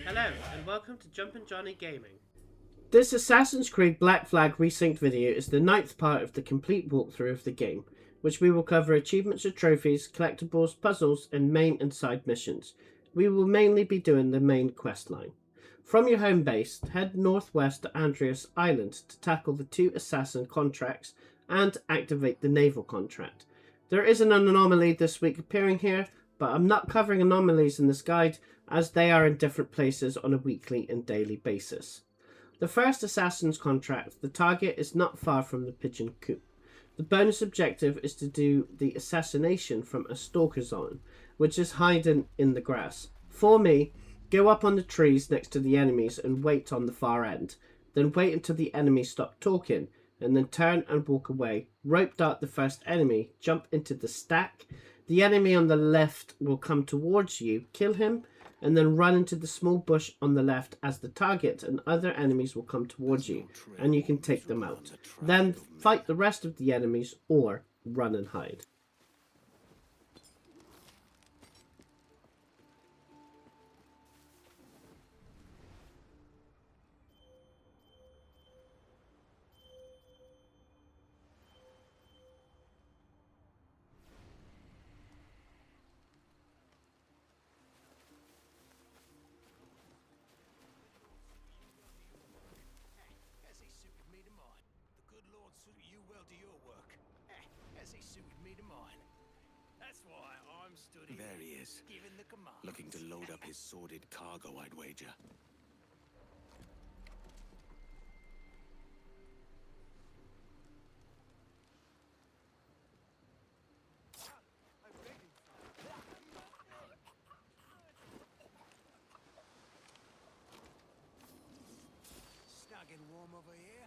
Hello, and welcome to Jumpin' Johnny Gaming. This Assassin's Creed Black Flag Resynced video is the 9th part of the complete walkthrough of the game, which we will cover achievements or trophies, collectibles, puzzles, and main and side missions. We will mainly be doing the main quest line. From your home base, head northwest to Andreas Island to tackle the 2 assassin contracts and activate the naval contract. There is an anomaly this week appearing here, but I'm not covering anomalies in this guide as they are in different places on a weekly and daily basis. The first Assassin's contract, the target is not far from the Pigeon Coop. The bonus objective is to do the assassination from a stalker zone, which is hiding in the grass. For me, go up on the trees next to the enemies and wait on the far end. Then wait until the enemies stop talking, and then turn and walk away. Rope dart the first enemy, jump into the stack. The enemy on the left will come towards you, kill him, and then run into the small bush on the left as the target, and other enemies will come towards you, and you can take them out. Then fight the rest of the enemies or run and hide. There he is, looking to load up his sordid cargo, I'd wager. Snug and warm over here.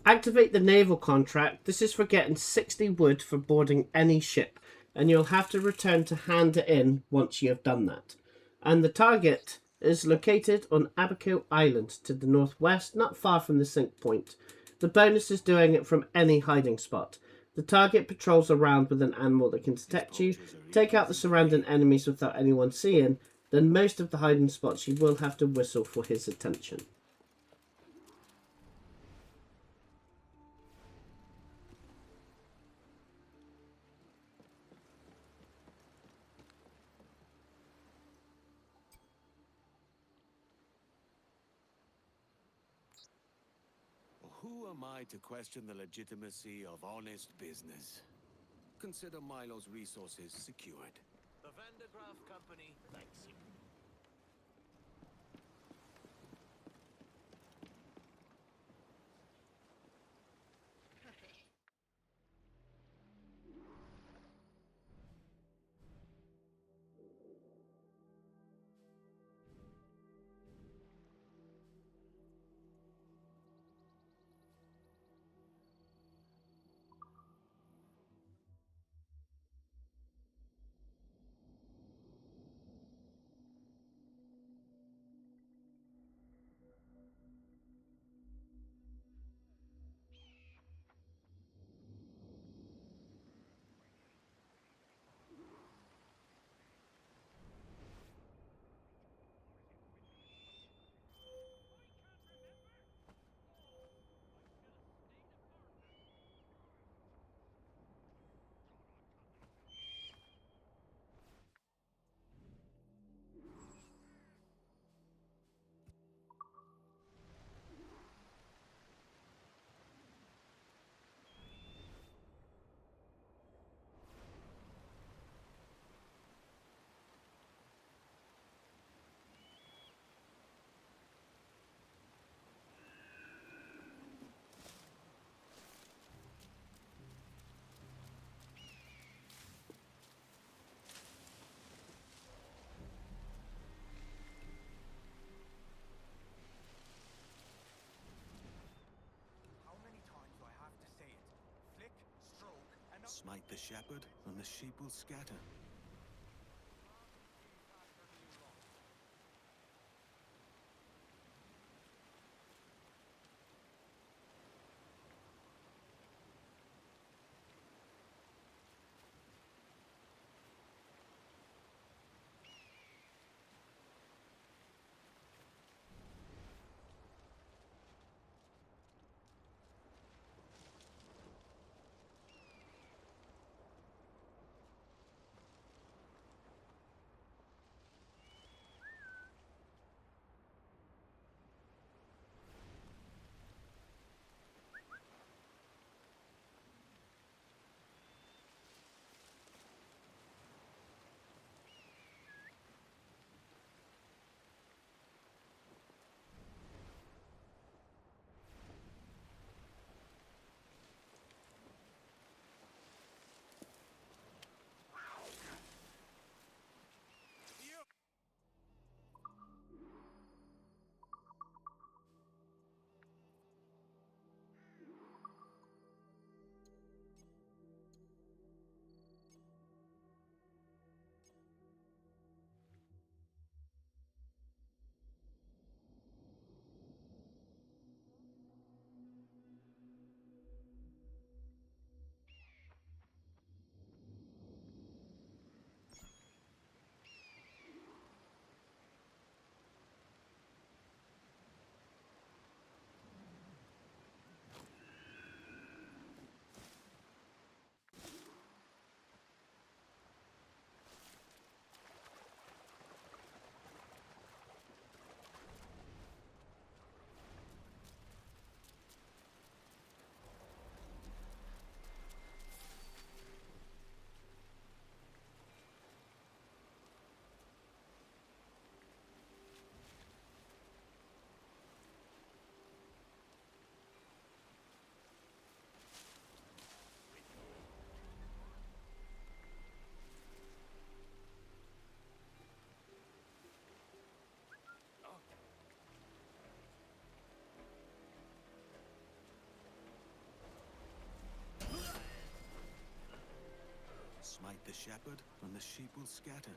Activate the naval contract. This is for getting 60 wood for boarding any ship, and you'll have to return to hand it in once you have done that. And the target is located on Abaco Island to the northwest, not far from the sink point. The bonus is doing it from any hiding spot. The target patrols around with an animal that can detect you, take out the surrounding enemies without anyone seeing, then most of the hiding spots you will have to whistle for his attention. Who am I to question the legitimacy of honest business? Consider Milo's resources secured. The Vandergraaf Company thanks you. Smite the shepherd, and the sheep will scatter. Smite the shepherd, and the sheep will scatter.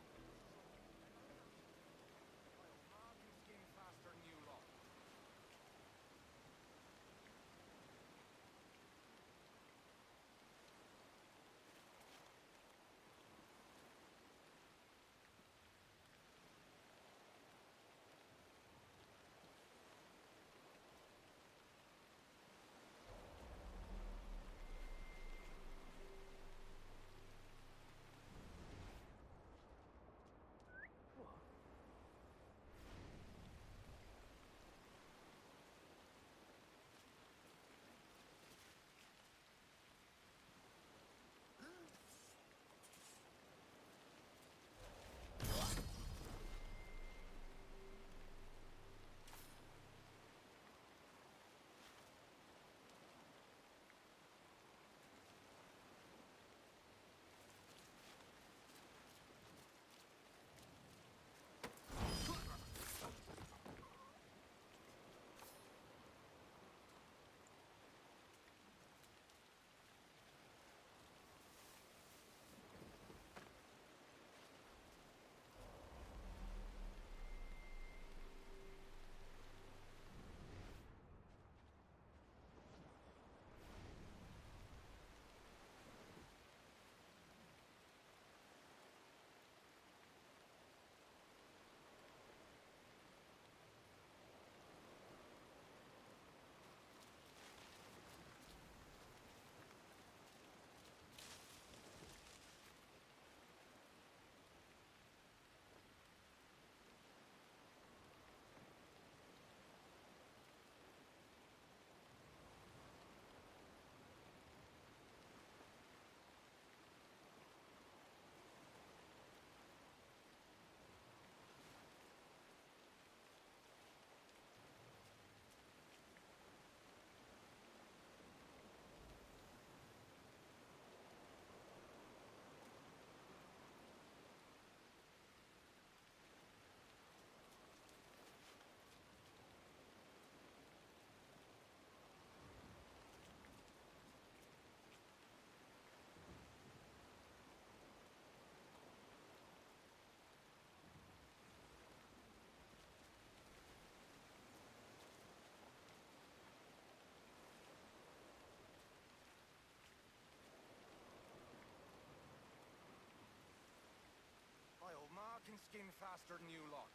skin faster than you lot.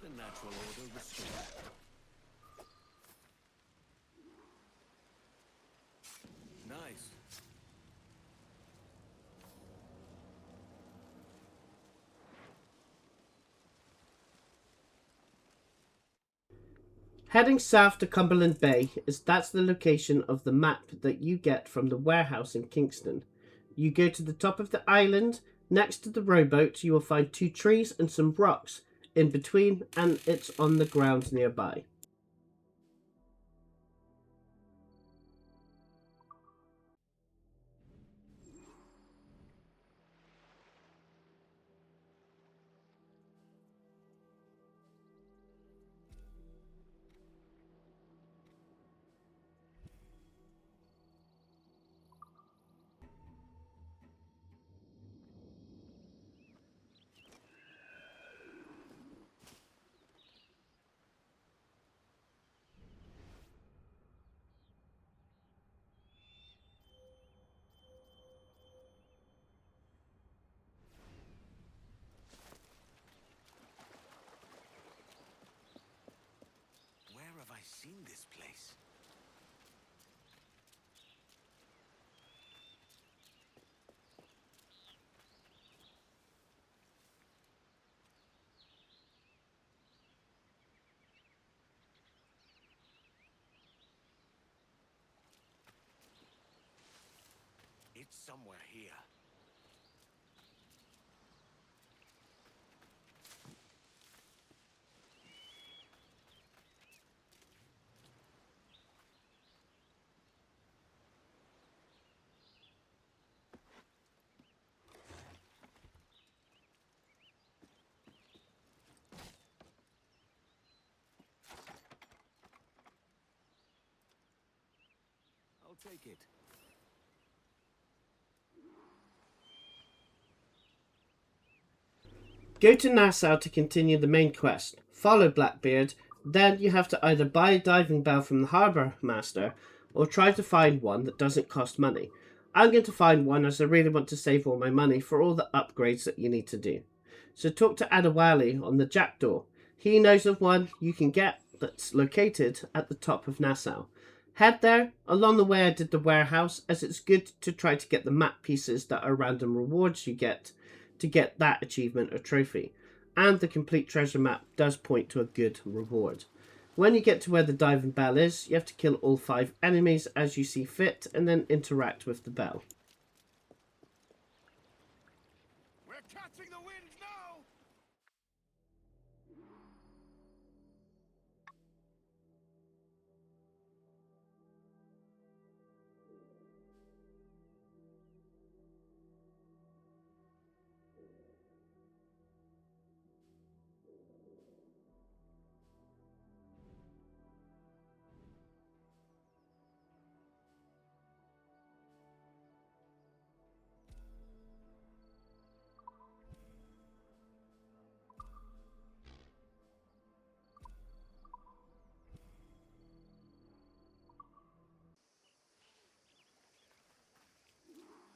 The natural order restored. Nice. Heading south to Cumberland Bay that's the location of the map that you get from the warehouse in Kingston. You go to the top of the island. Next to the rowboat, you will find 2 trees and some rocks in between, and it's on the ground nearby. Where have I seen this place? It's somewhere here. I'll take it. Go to Nassau to continue the main quest. Follow Blackbeard. Then you have to either buy a diving bell from the harbour master or try to find one that doesn't cost money. I'm going to find one as I really want to save all my money for all the upgrades that you need to do. So talk to Adewale on the Jackdaw. He knows of one you can get that's located at the top of Nassau. Head there. Along the way I did the warehouse, as it's good to try to get the map pieces that are random rewards you get to get that achievement or trophy. And the complete treasure map does point to a good reward. When you get to where the diving bell is, you have to kill all 5 enemies as you see fit and then interact with the bell. We're catching the wind now!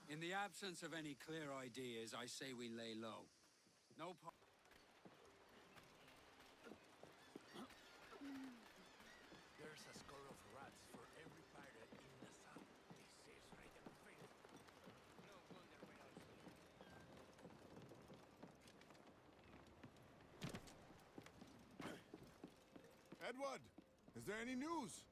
In the absence of any clear ideas, I say we lay low. No po- There's a score of rats for every pirate in Nassau. This is right in the face. No wonder we're all sleeping. Edward, is there any news?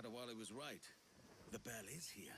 Adewale was right. The bell is here.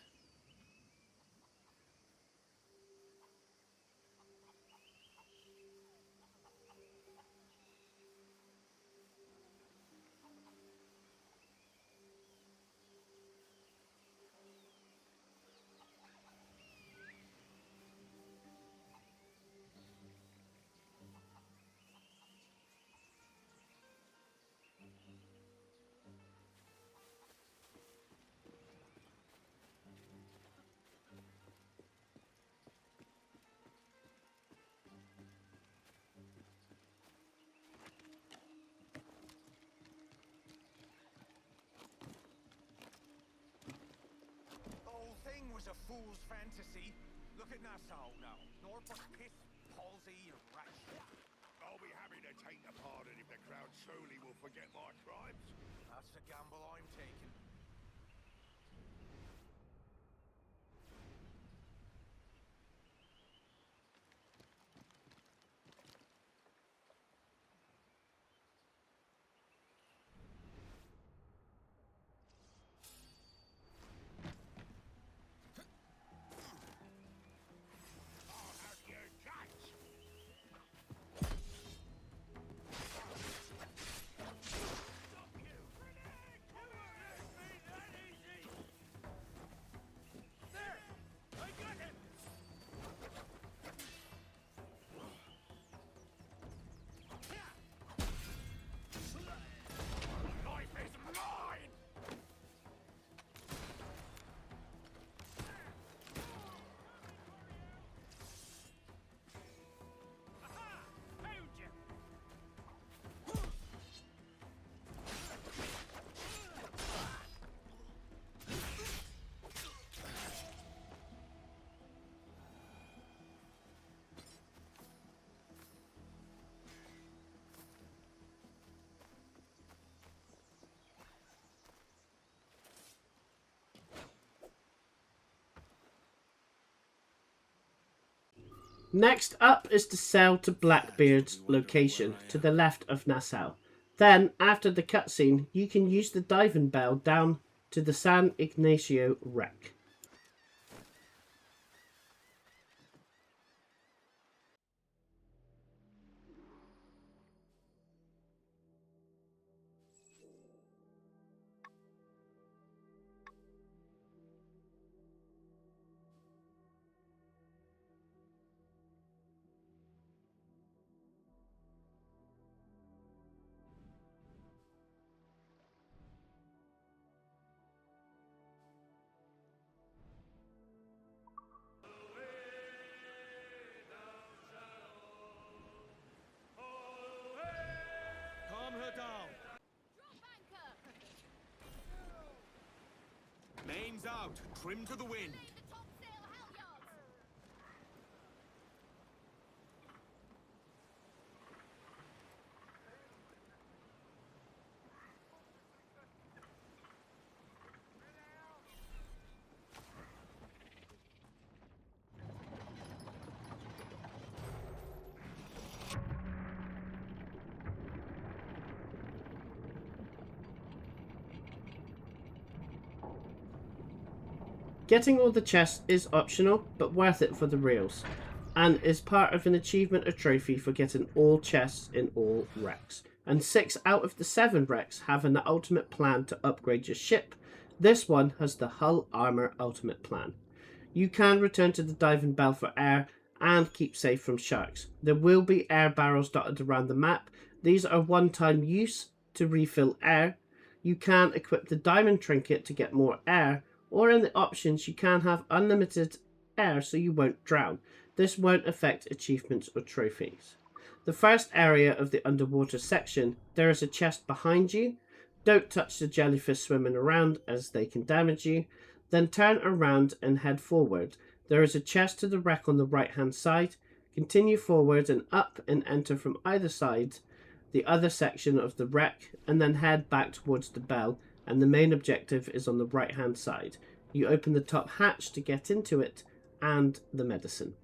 The whole thing was a fool's fantasy. Look at Nassau now. Naught but piss, palsy, and rash. I'll be happy to take the pardon if the crowd slowly will forget my crimes. That's the gamble I'm taking. I'll have your guts! Life is mine! Next up is the cell to Blackbeard's location, to the left of Nassau. Then, after the cutscene, you can use the diving bell down to the San Ignacio wreck. Calm her down. Mains out. Trim to the wind. Getting all the chests is optional, but worth it for the reels, and is part of an achievement or trophy for getting all chests in all wrecks. And 6 out of the 7 wrecks have an ultimate plan to upgrade your ship. This one has the hull armor ultimate plan. You can return to the diving bell for air and keep safe from sharks. There will be air barrels dotted around the map. These are one-time use to refill air. You can equip the diamond trinket to get more air, or in the options you can have unlimited air so you won't drown. This won't affect achievements or trophies. The first area of the underwater section, there is a chest behind you. Don't touch the jellyfish swimming around as they can damage you. Then turn around and head forward. There is a chest to the wreck on the right hand side. Continue forward and up and enter from either side the other section of the wreck, and then head back towards the bell, and the main objective is on the right hand side. You open the top hatch to get into it and the medicine.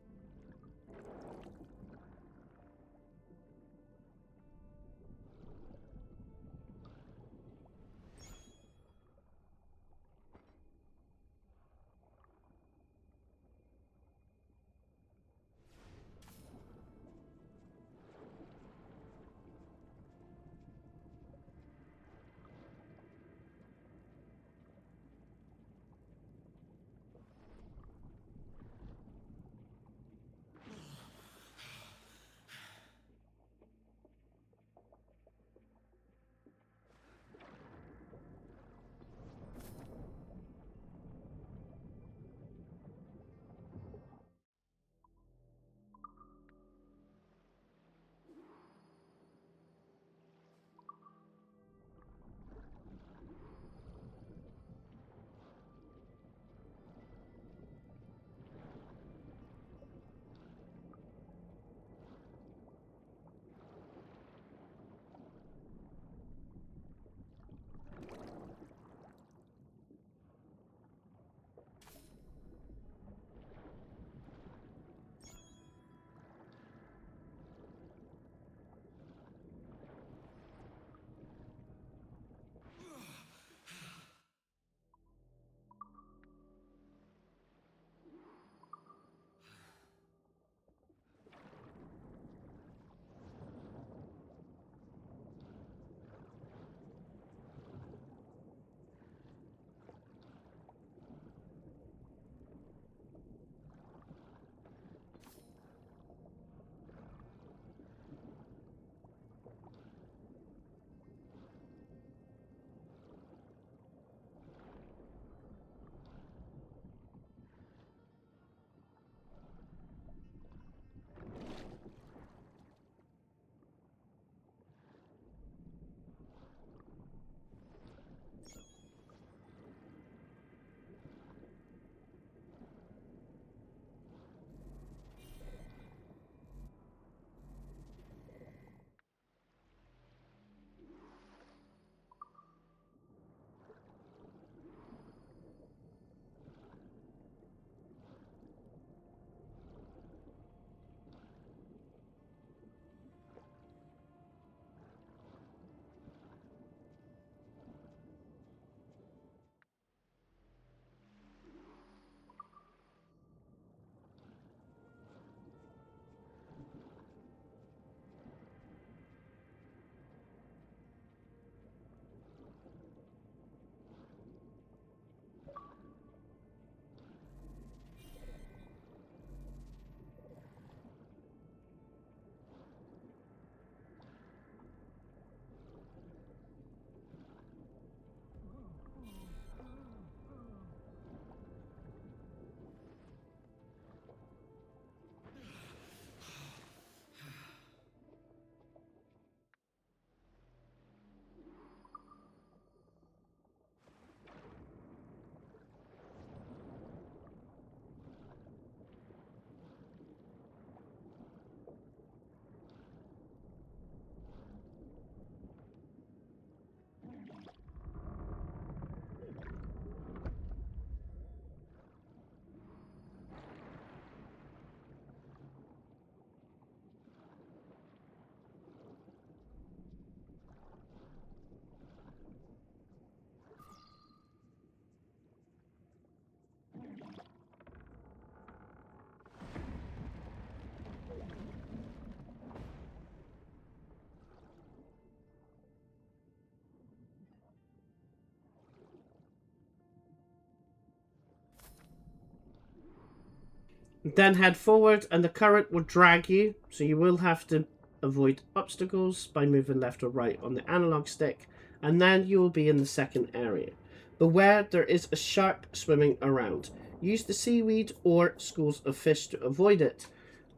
Then head forward and the current will drag you, so you will have to avoid obstacles by moving left or right on the analog stick, and then you will be in the second area. Beware, there is a shark swimming around. Use the seaweed or schools of fish to avoid it,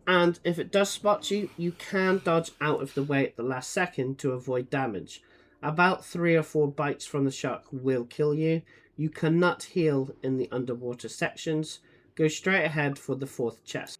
and if it does spot you, you can dodge out of the way at the last second to avoid damage. About 3 or 4 bites from the shark will kill you. You cannot heal in the underwater sections. Go straight ahead for the 4th chest.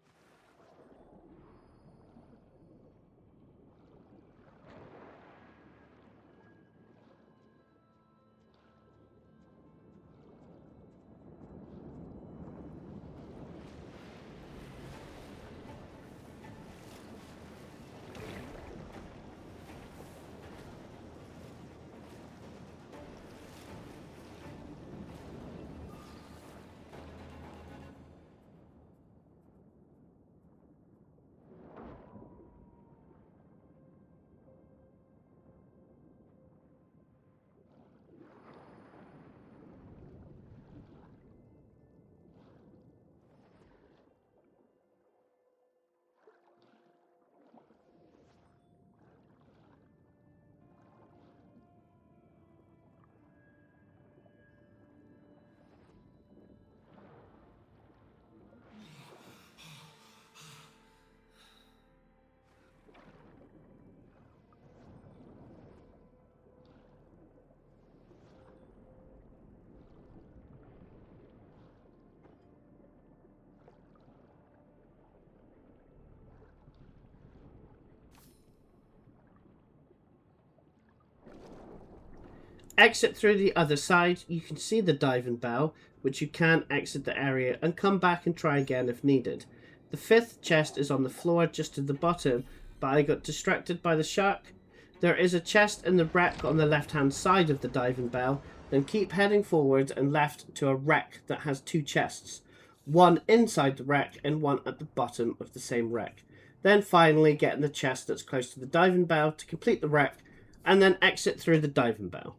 Exit through the other side. You can see the diving bell, which you can exit the area and come back and try again if needed. The 5th chest is on the floor just to the bottom, but I got distracted by the shark. There is a chest in the wreck on the left hand side of the diving bell. Then keep heading forward and left to a wreck that has 2 chests. One inside the wreck and one at the bottom of the same wreck. Then finally get in the chest that's close to the diving bell to complete the wreck, and then exit through the diving bell.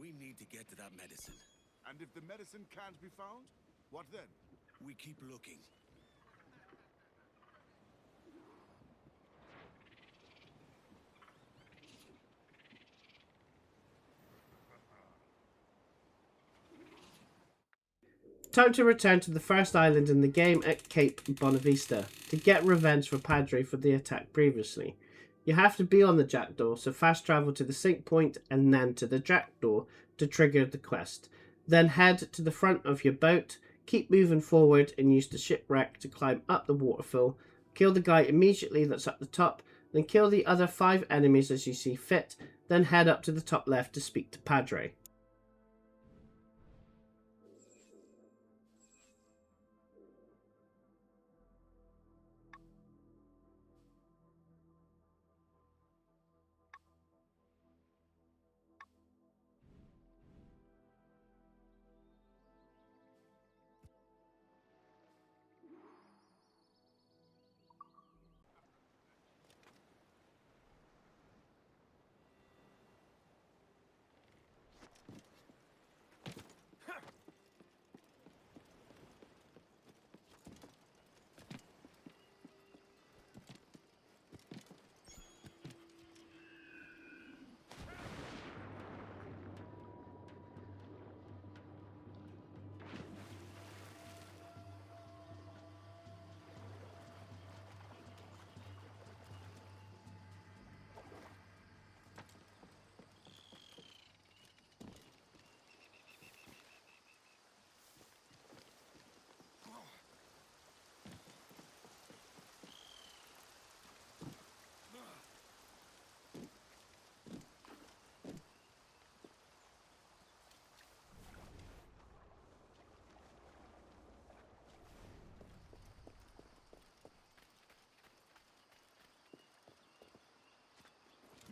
We need to get to that medicine. And if the medicine can't be found, what then? We keep looking. Time to return to the first island in the game at Cape Bonavista to get revenge for Padre for the attack previously. You have to be on the jackdaw, so fast travel to the sync point and then to the jackdaw to trigger the quest. Then head to the front of your boat, keep moving forward and use the shipwreck to climb up the waterfall, kill the guy immediately that's at the top, then kill the other 5 enemies as you see fit, then head up to the top left to speak to Padre.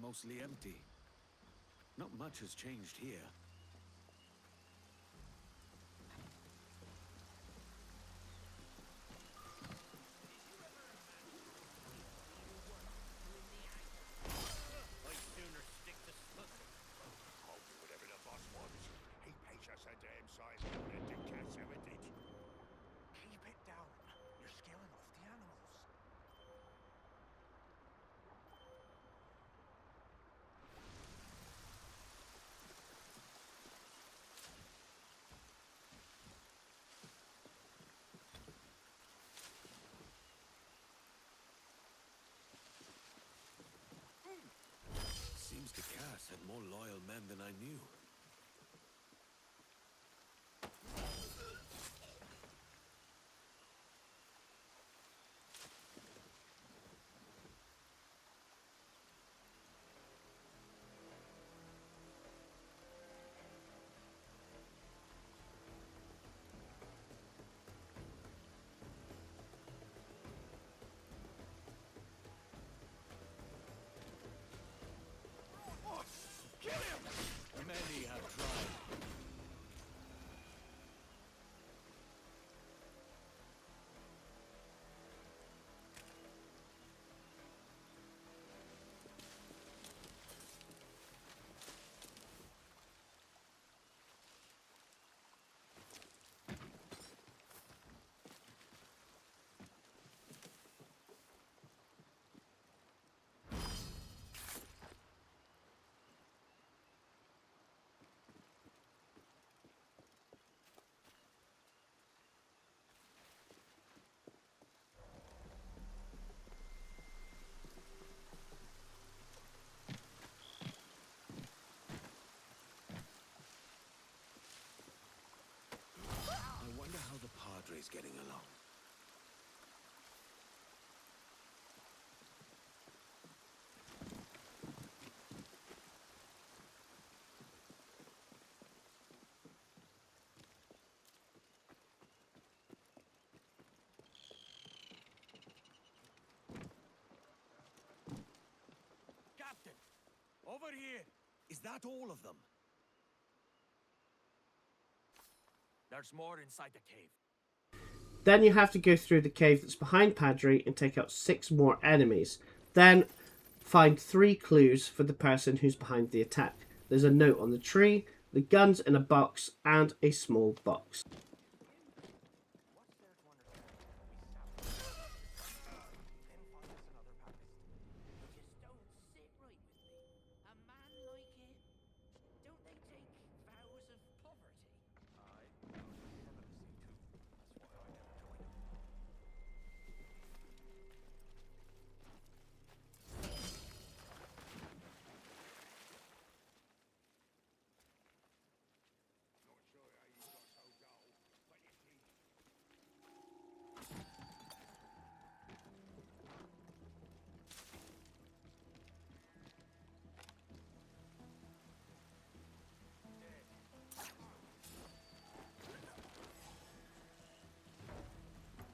Mostly empty. Not much has changed here. I'll do whatever the boss wants. He pays us a damn sight more than the cats ever did. Keep it down. You're scaring off the animals. Seems the Cass had more loyal men than I knew. Many have tried. I wonder how the Padre's getting along. Captain! Over here! Is that all of them? There's more inside the cave. Then you have to go through the cave that's behind Padre and take out 6 more enemies. Then find 3 clues for the person who's behind the attack. There's a note on the tree, the guns in a box, and a small box.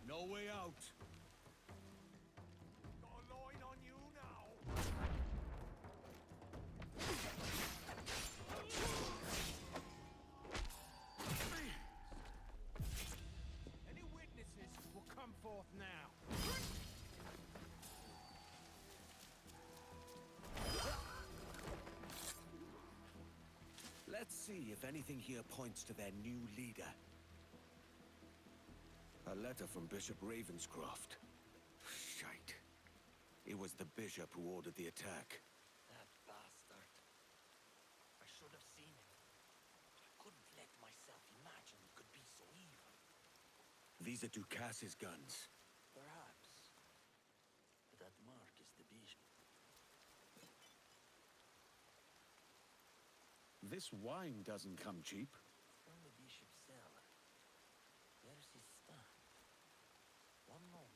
No way out. Got a line on you now. Any witnesses will come forth now. Let's see if anything here points to their new leader. A letter from Bishop Ravenscroft. Shite. It was the bishop who ordered the attack. That bastard. I should have seen it. I couldn't let myself imagine it could be so evil. These are Ducas's guns. Perhaps. But that mark is the bishop. This wine doesn't come cheap. From the bishop's cellar. There's his stand. One moment.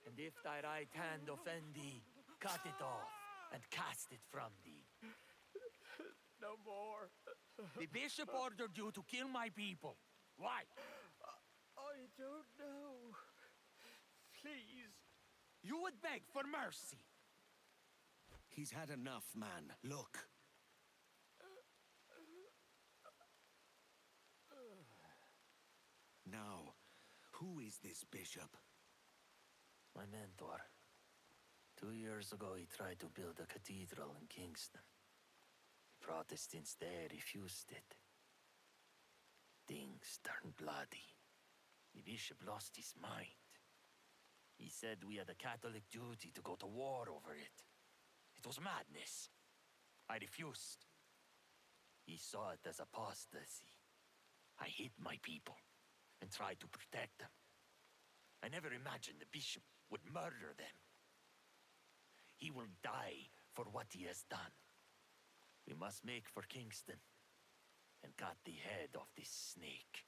And if thy right hand offend thee, cut it off and cast it from thee. No more. The bishop ordered you to kill my people. Why? I don't know. Please. You would beg for mercy. He's had enough, man. Look. Now, who is this bishop? My mentor. 2 years ago, he tried to build a cathedral in Kingston. The Protestants there refused it. Things turned bloody. The bishop lost his mind. He said we had a Catholic duty to go to war over it. It was madness. I refused. He saw it as apostasy. I hid my people and tried to protect them. I never imagined the bishop would murder them. He will die for what he has done. We must make for Kingston and cut the head of this snake.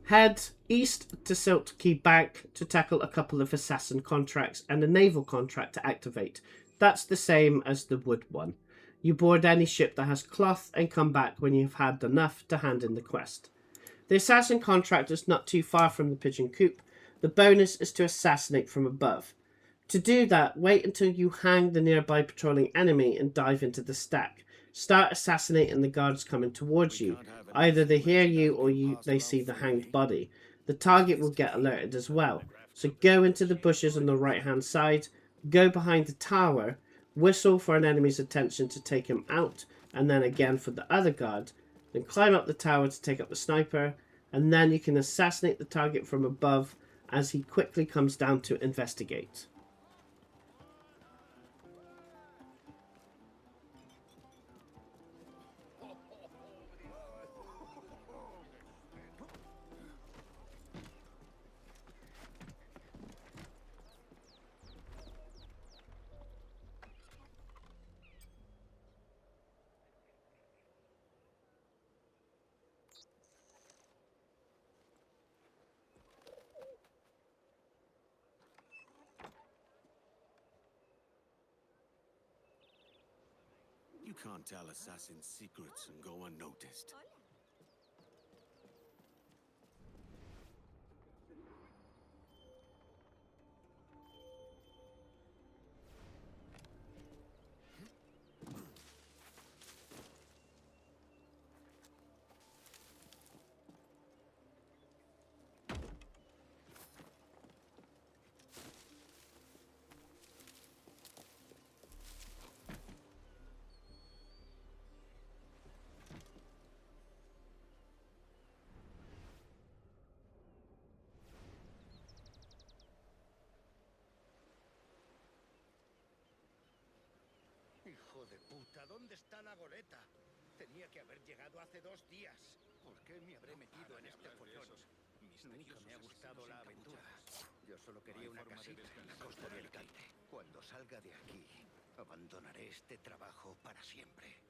Head east to Silt Key Bank to tackle a couple of assassin contracts and a naval contract to activate. That's the same as the wood one. You board any ship that has cloth and come back when you've had enough to hand in the quest. The assassin contract is not too far from the pigeon coop. The bonus is to assassinate from above. To do that, wait until you hang the nearby patrolling enemy and dive into the stack. Start assassinating the guards coming towards you. Either they hear you or they see the hanged body. The target will get alerted as well. So go into the bushes on the right hand side, go behind the tower, whistle for an enemy's attention to take him out, and then again for the other guard. Then climb up the tower to take up the sniper, and then you can assassinate the target from above as he quickly comes down to investigate. can't tell assassins' secrets and go unnoticed. Hijo de puta, ¿dónde está la goleta? Tenía que haber llegado hace 2 días. ¿Por qué me habré metido en este follón? Nunca me ha gustado la aventura. Yo solo quería una casita en la costa de Alicante. Cuando salga de aquí, abandonaré este trabajo para siempre.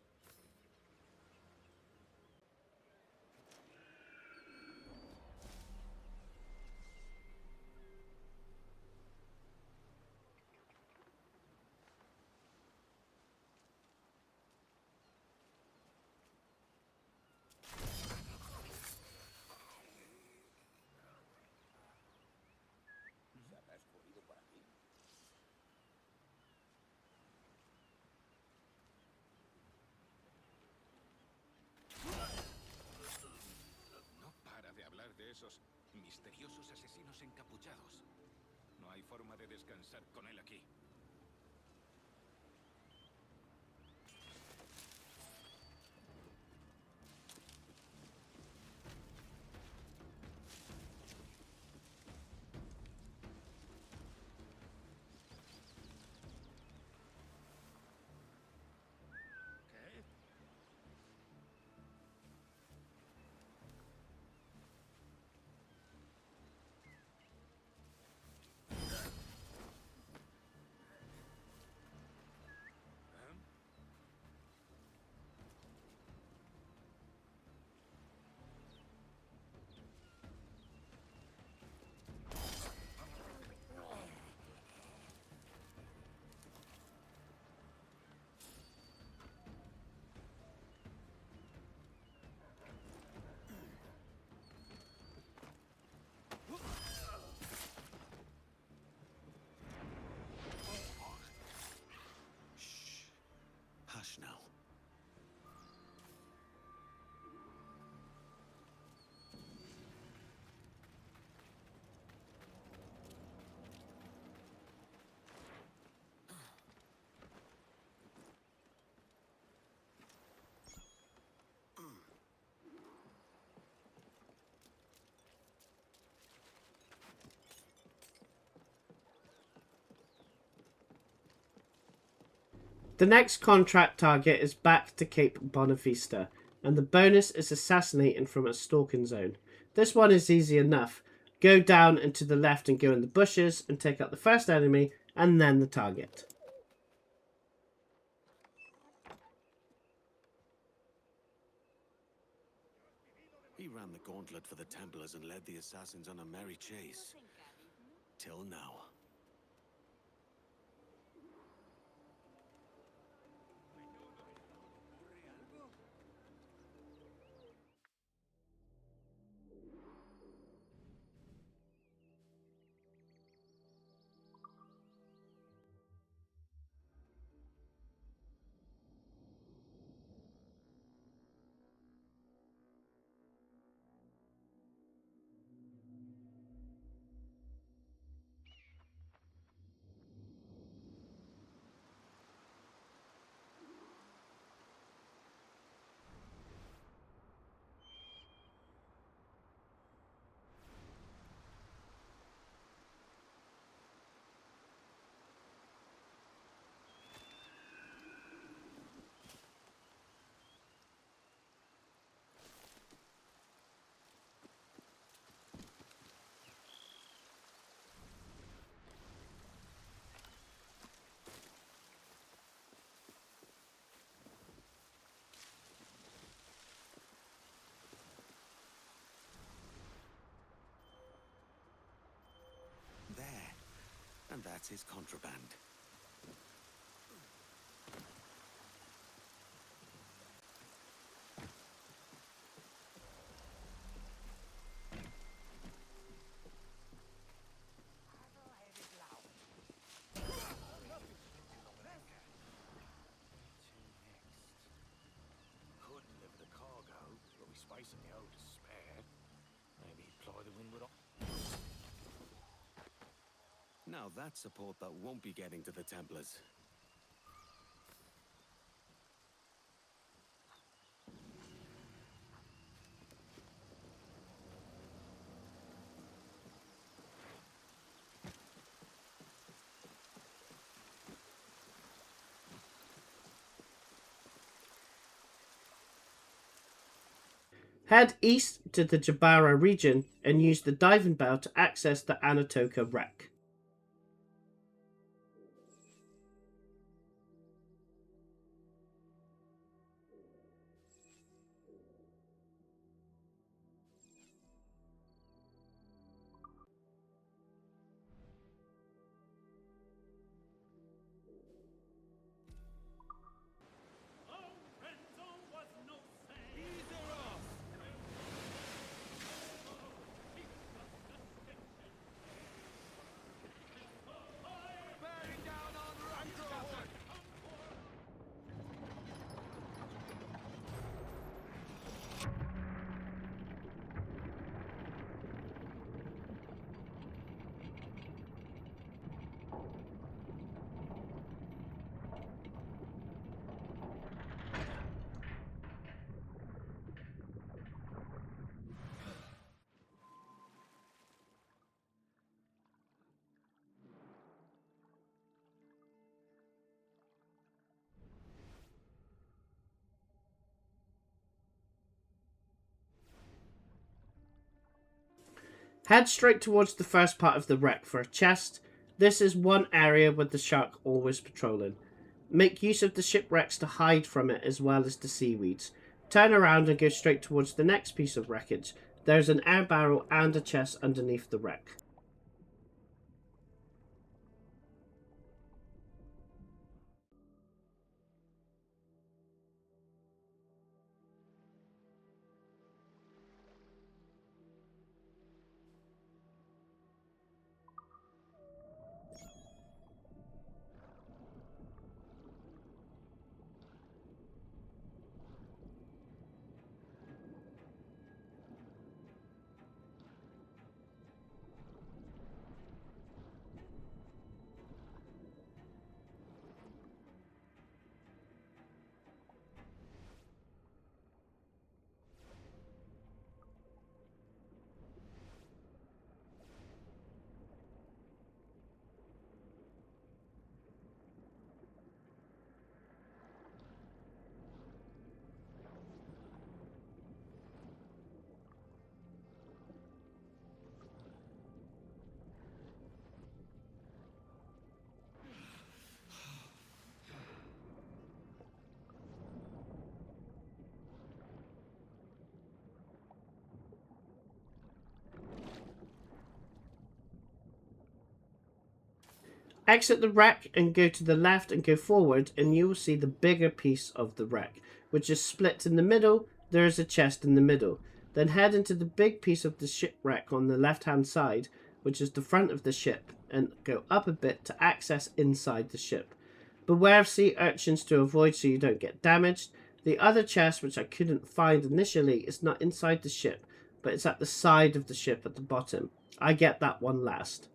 ¿Se habrá escurrido por aquí? No para de hablar de esos misteriosos asesinos encapuchados. No hay forma de descansar con él aquí. ¿Qué? Shh. Hush now. The next contract target is back to Cape Bonavista, and the bonus is assassinating from a stalking zone. This one is easy enough. Go down and to the left and go in the bushes and take out the first enemy and then the target. He ran the gauntlet for the Templars and led the assassins on a merry chase. Till now. There. And that's his contraband. Now that's support that won't be getting to the Templars. Head east to the Jabara region and use the diving bell to access the Antocha wreck. Head straight towards the first part of the wreck for a chest. This is one area with the shark always patrolling. Make use of the shipwrecks to hide from it as well as the seaweeds. Turn around and go straight towards the next piece of wreckage. There's an air barrel and a chest underneath the wreck. Exit the wreck and go to the left and go forward, and you will see the bigger piece of the wreck, which is split in the middle. There is a chest in the middle. Then head into the big piece of the shipwreck on the left hand side, which is the front of the ship, and go up a bit to access inside the ship. Beware of sea urchins to avoid so you don't get damaged. The other chest, which I couldn't find initially, is not inside the ship, but it's at the side of the ship at the bottom. I get that one last.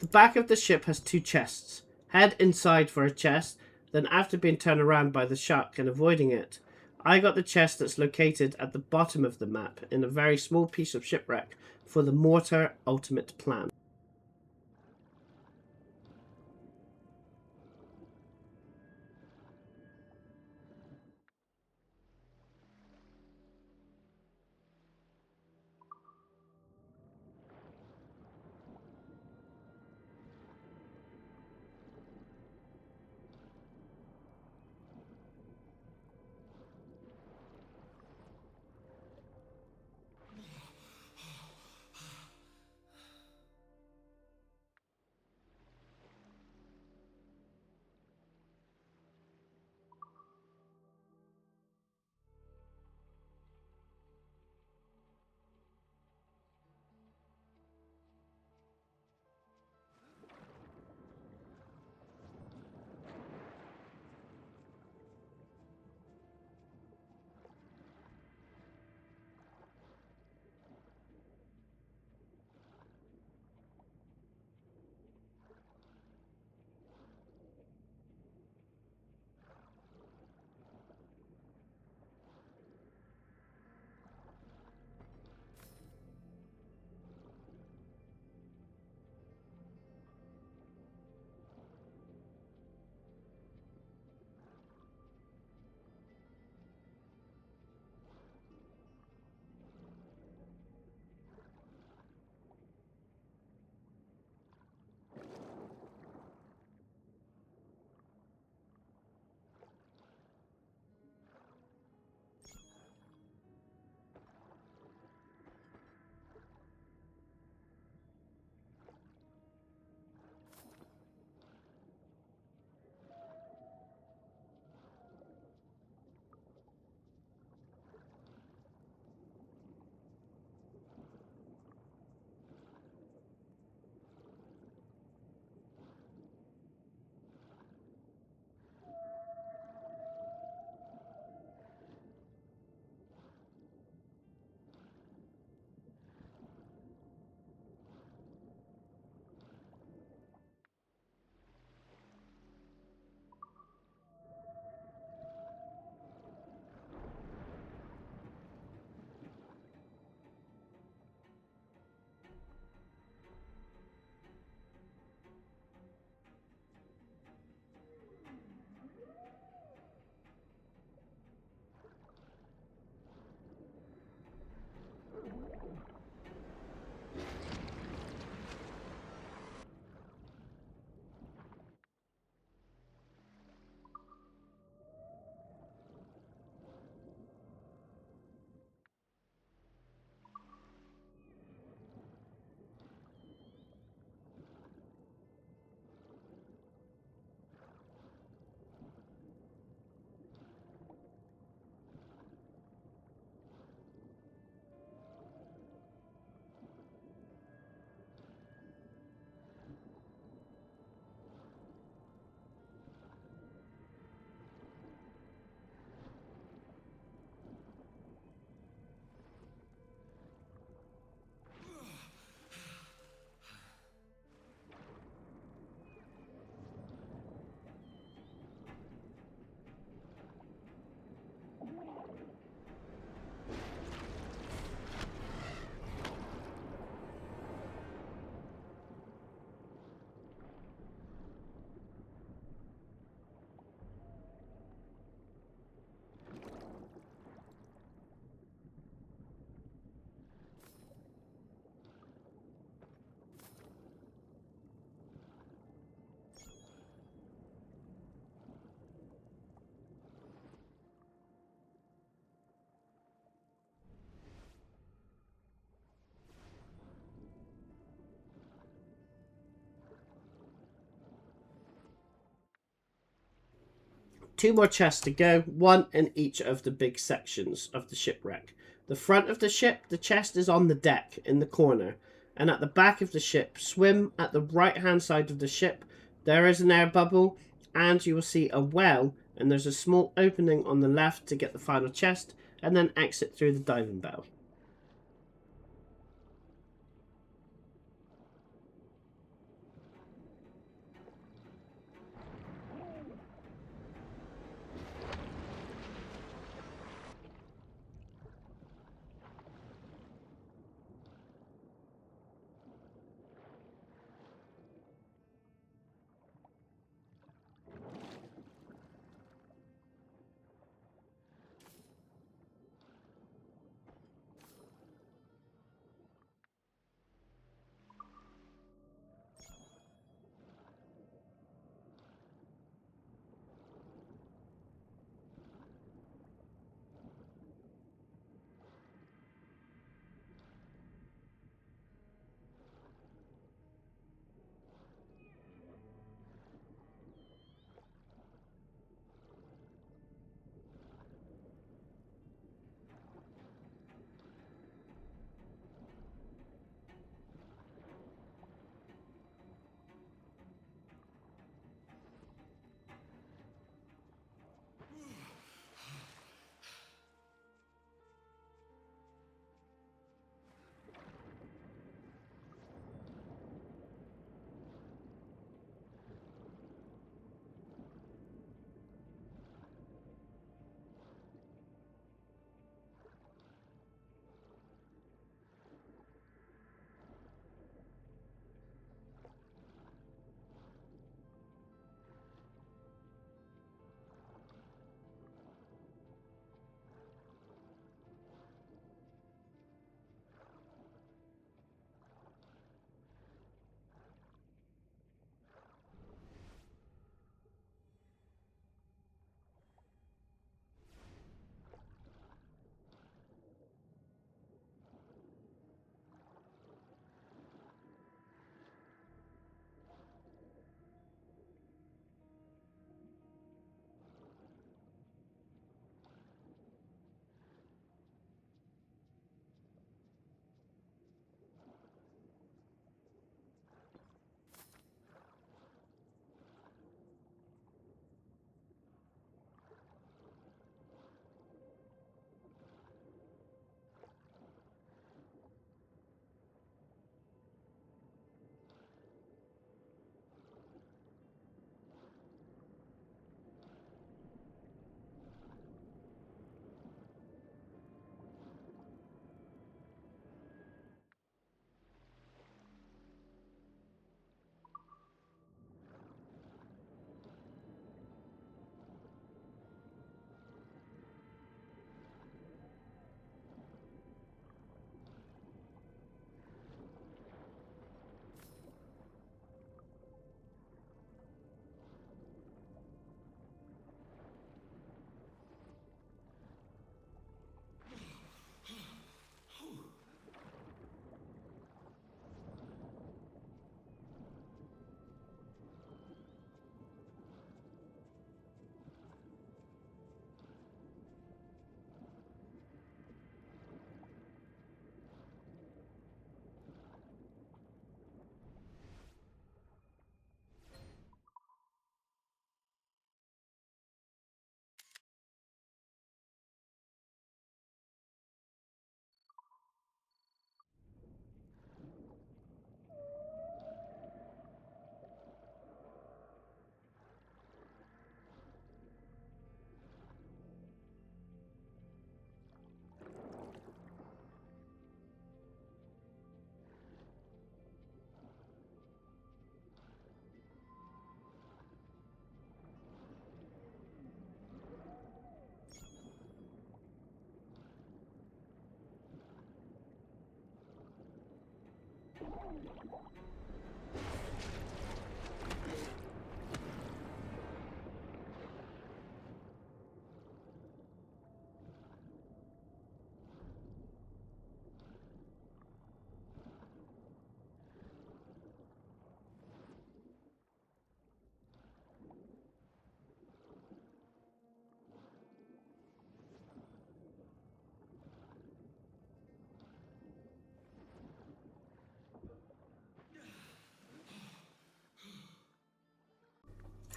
The back of the ship has 2 chests. Head inside for a chest, then after being turned around by the shark and avoiding it, I got the chest that's located at the bottom of the map in a very small piece of shipwreck for the mortar ultimate plan. Two more chests to go, one in each of the big sections of the shipwreck. The front of the ship, the chest is on the deck in the corner, and at the back of the ship, swim at the right hand side of the ship. There is an air bubble, and you will see a well, and there's a small opening on the left to get the final chest, and then exit through the diving bell.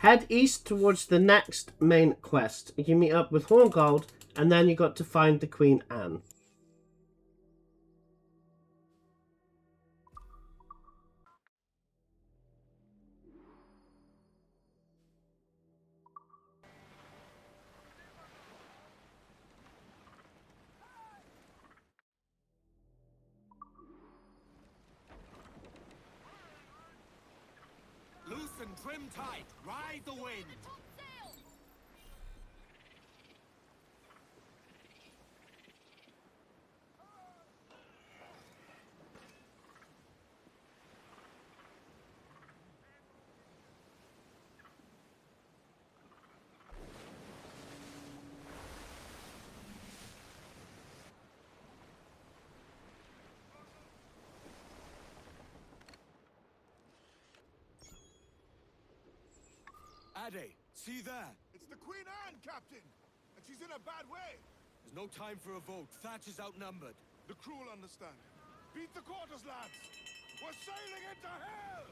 Head east towards the next main quest. You meet up with Horngold, and then you got to find the Queen Anne. Loose and trim tight. Ride the wind. Ade, see there? It's the Queen Anne, Captain! And she's in a bad way! There's no time for a vote. Thatch is outnumbered. The crew will understand. Beat the quarters, lads! We're sailing into hell!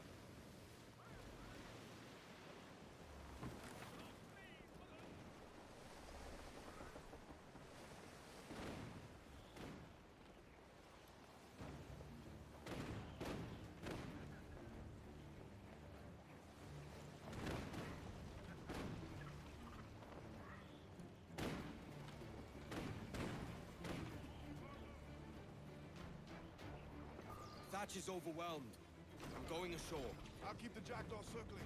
Thatch is overwhelmed. I'm going ashore. I'll keep the jackdaw circling.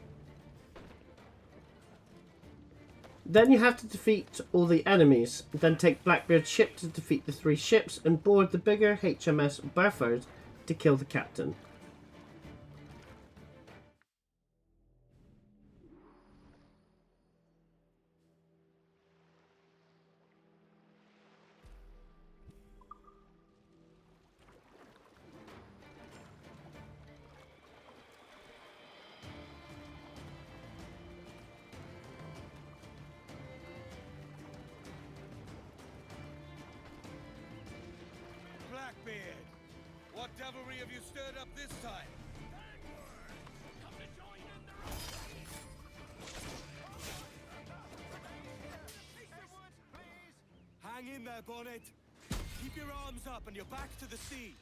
Then you have to defeat all the enemies, then take Blackbeard's ship to defeat the 3 ships, and board the bigger HMS Burford to kill the captain. Blackbeard! What devilry have you stirred up this time? Hang in there, Bonnet. Keep your arms up and your back to the sea.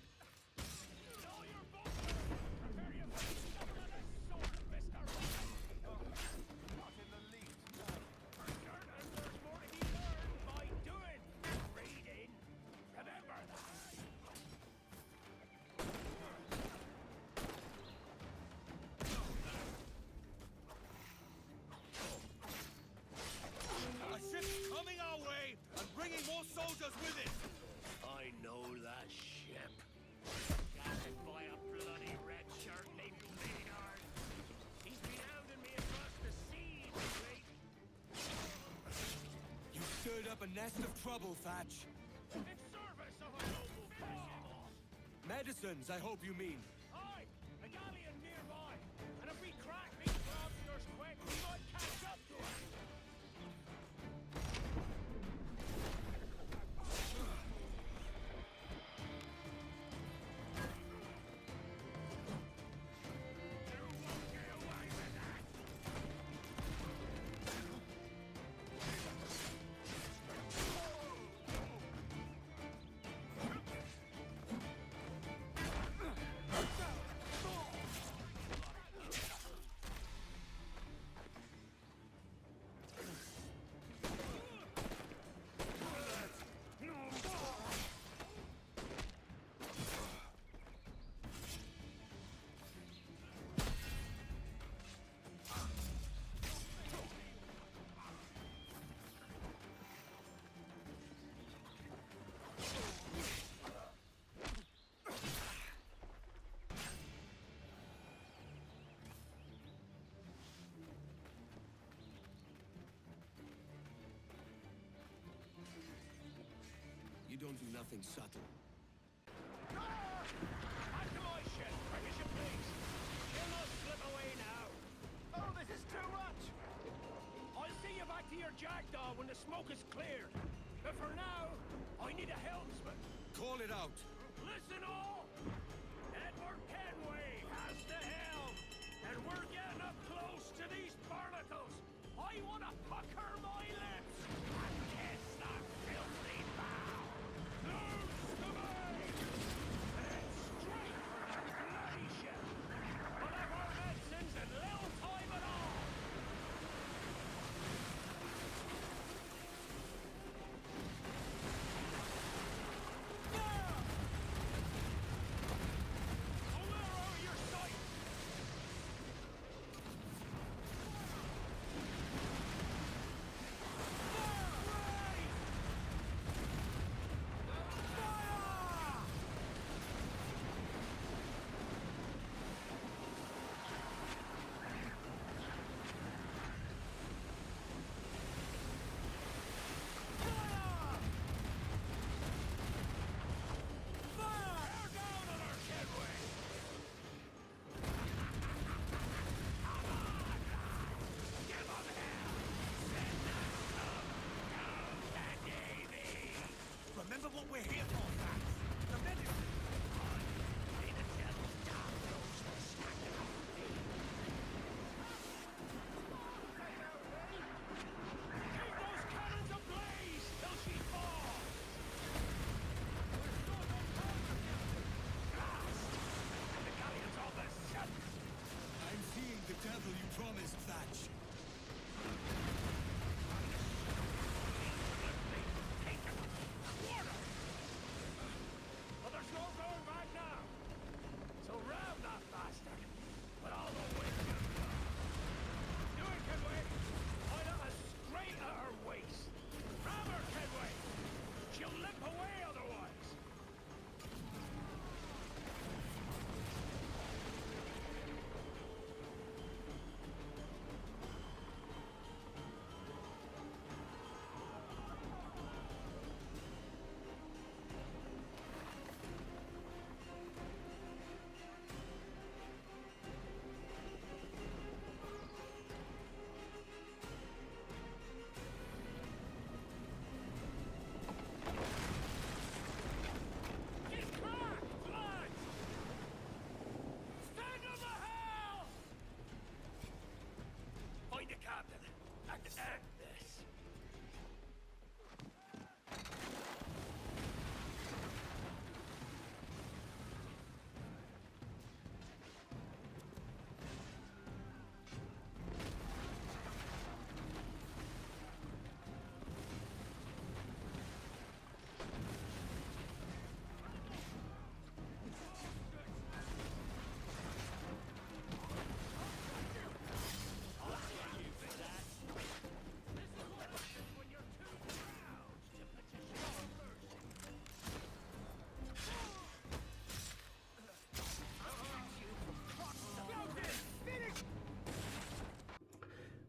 A ship's coming our way and bringing more soldiers with it. I know that ship. Guided by a bloody red shirt named Maynard. He's been hounding me across the sea, mate. You stirred up a nest of trouble, Thatch. In service of a noble cause. Medicines, I hope you mean. Aye, a galleon nearby. And if we crack these lobsters quick, we might catch up to it. don't do nothing subtle. Back to my ship, quick as you please. You'll not slip away now. Oh, this is too much. I'll see you back to your jackdaw when the smoke is cleared. But for now, I need a helmsman. Call it out! Listen all! Edward Kenway has the helm, and we're getting up close to these barnacles. I want to pucker my lips and kiss that filthy bow. Loose the main! And straight for the bloody ship. We'll have our medicines in little time at all. Remember what we're here for, Max. The medicine. May the devil's dark rose be stacked up. Keep those cannons ablaze till she falls! Blast! And the galleon's all the ship! I'm seeing the devil you promised, Thatch. Well, there's no going back now. So ram that bastard with all the wind you've got. Do it, Kenway. I'd have a straight at her waist. Ram her, Kenway. She'll limp away otherwise. He's cracked, lads! Stand on the helm! Find the captain and end this.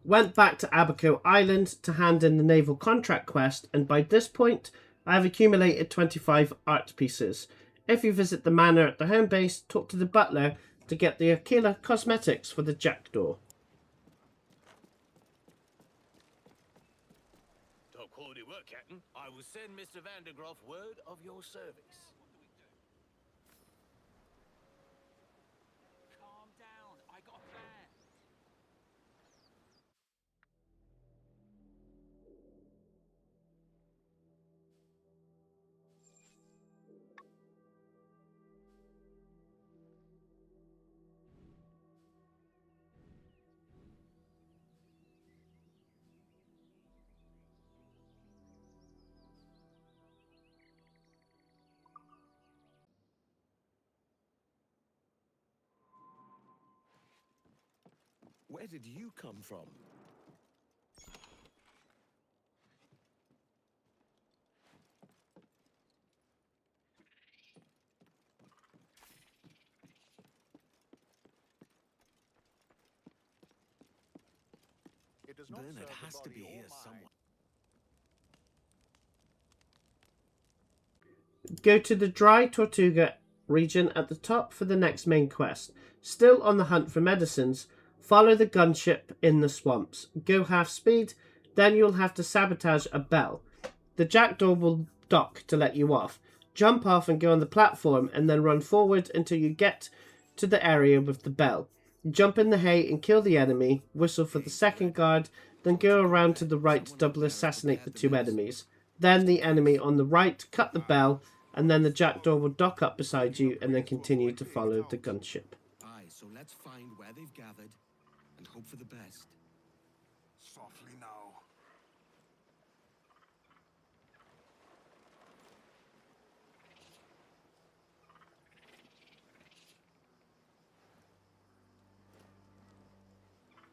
Went back to Abaco Island to hand in the naval contract quest, and by this point I have accumulated 25 art pieces. If you visit the manor at the home base, talk to the butler to get the Aquila cosmetics for the jackdaw. Top quality work, Captain. I will send Mr. Vandergroff word of your service. Calm down. I got a plan. Where did you come from? It does not Bernard serve the has to be body or here mind. somewhere. Go to the Dry Tortuga region at the top for the next main quest. Still on the hunt for medicines, follow the gunship in the swamps. Go half speed, then you'll have to sabotage a bell. The jackdaw will dock to let you off. Jump off and go on the platform and then run forward until you get to the area with the bell. Jump in the hay and kill the enemy, whistle for the second guard, then go around to the right to double assassinate the two enemies. Then the enemy on the right, cut the bell, and then the jackdaw will dock up beside you and then continue to follow the gunship. Aye, so let's find where they've gathered and hope for the best. Softly now.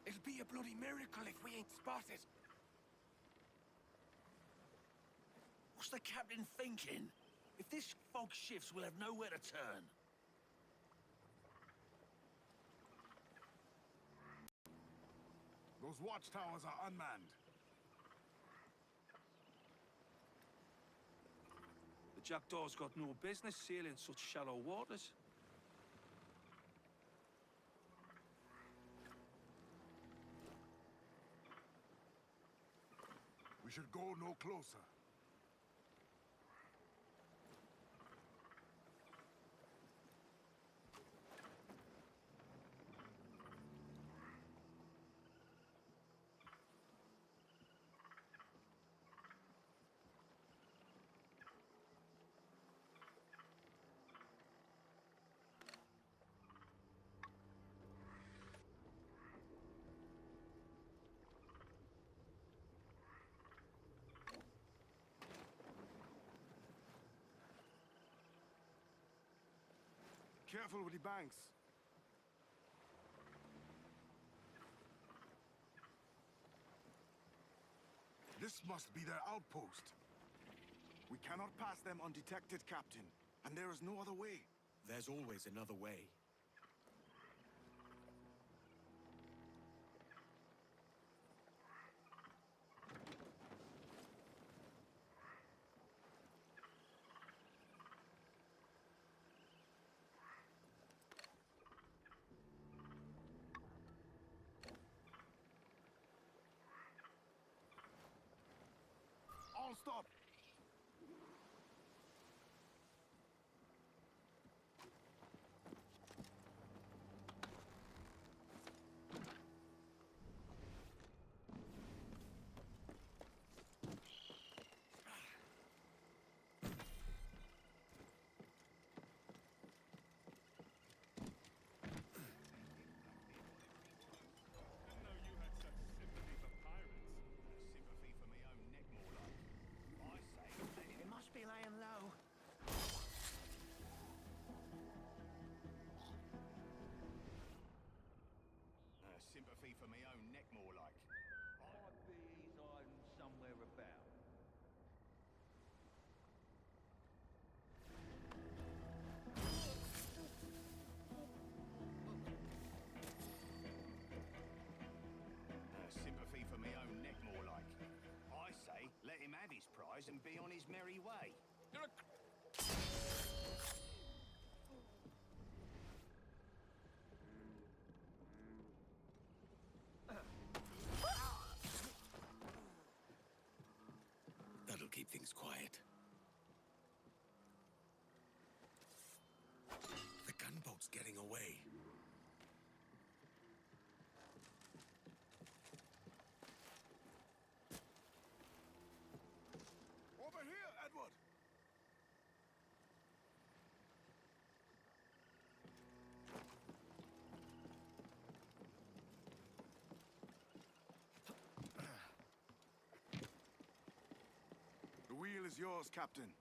It'll be a bloody miracle if we ain't spotted. What's the captain thinking? If this fog shifts, we'll have nowhere to turn. Those watchtowers are unmanned. The jackdaw's got no business sailing such shallow waters. We should go no closer. Careful with the banks. This must be their outpost. We cannot pass them undetected, Captain, and there is no other way. There's always another way. All stop! Be laying low. Sympathy for my own neck, more like. I'd be hiding somewhere about. Sympathy for my own neck, more like. I say, let him have his prize and be on his merry way. That'll keep things quiet. The gunboat's getting away. Over here, Edward! The wheel is yours, Captain.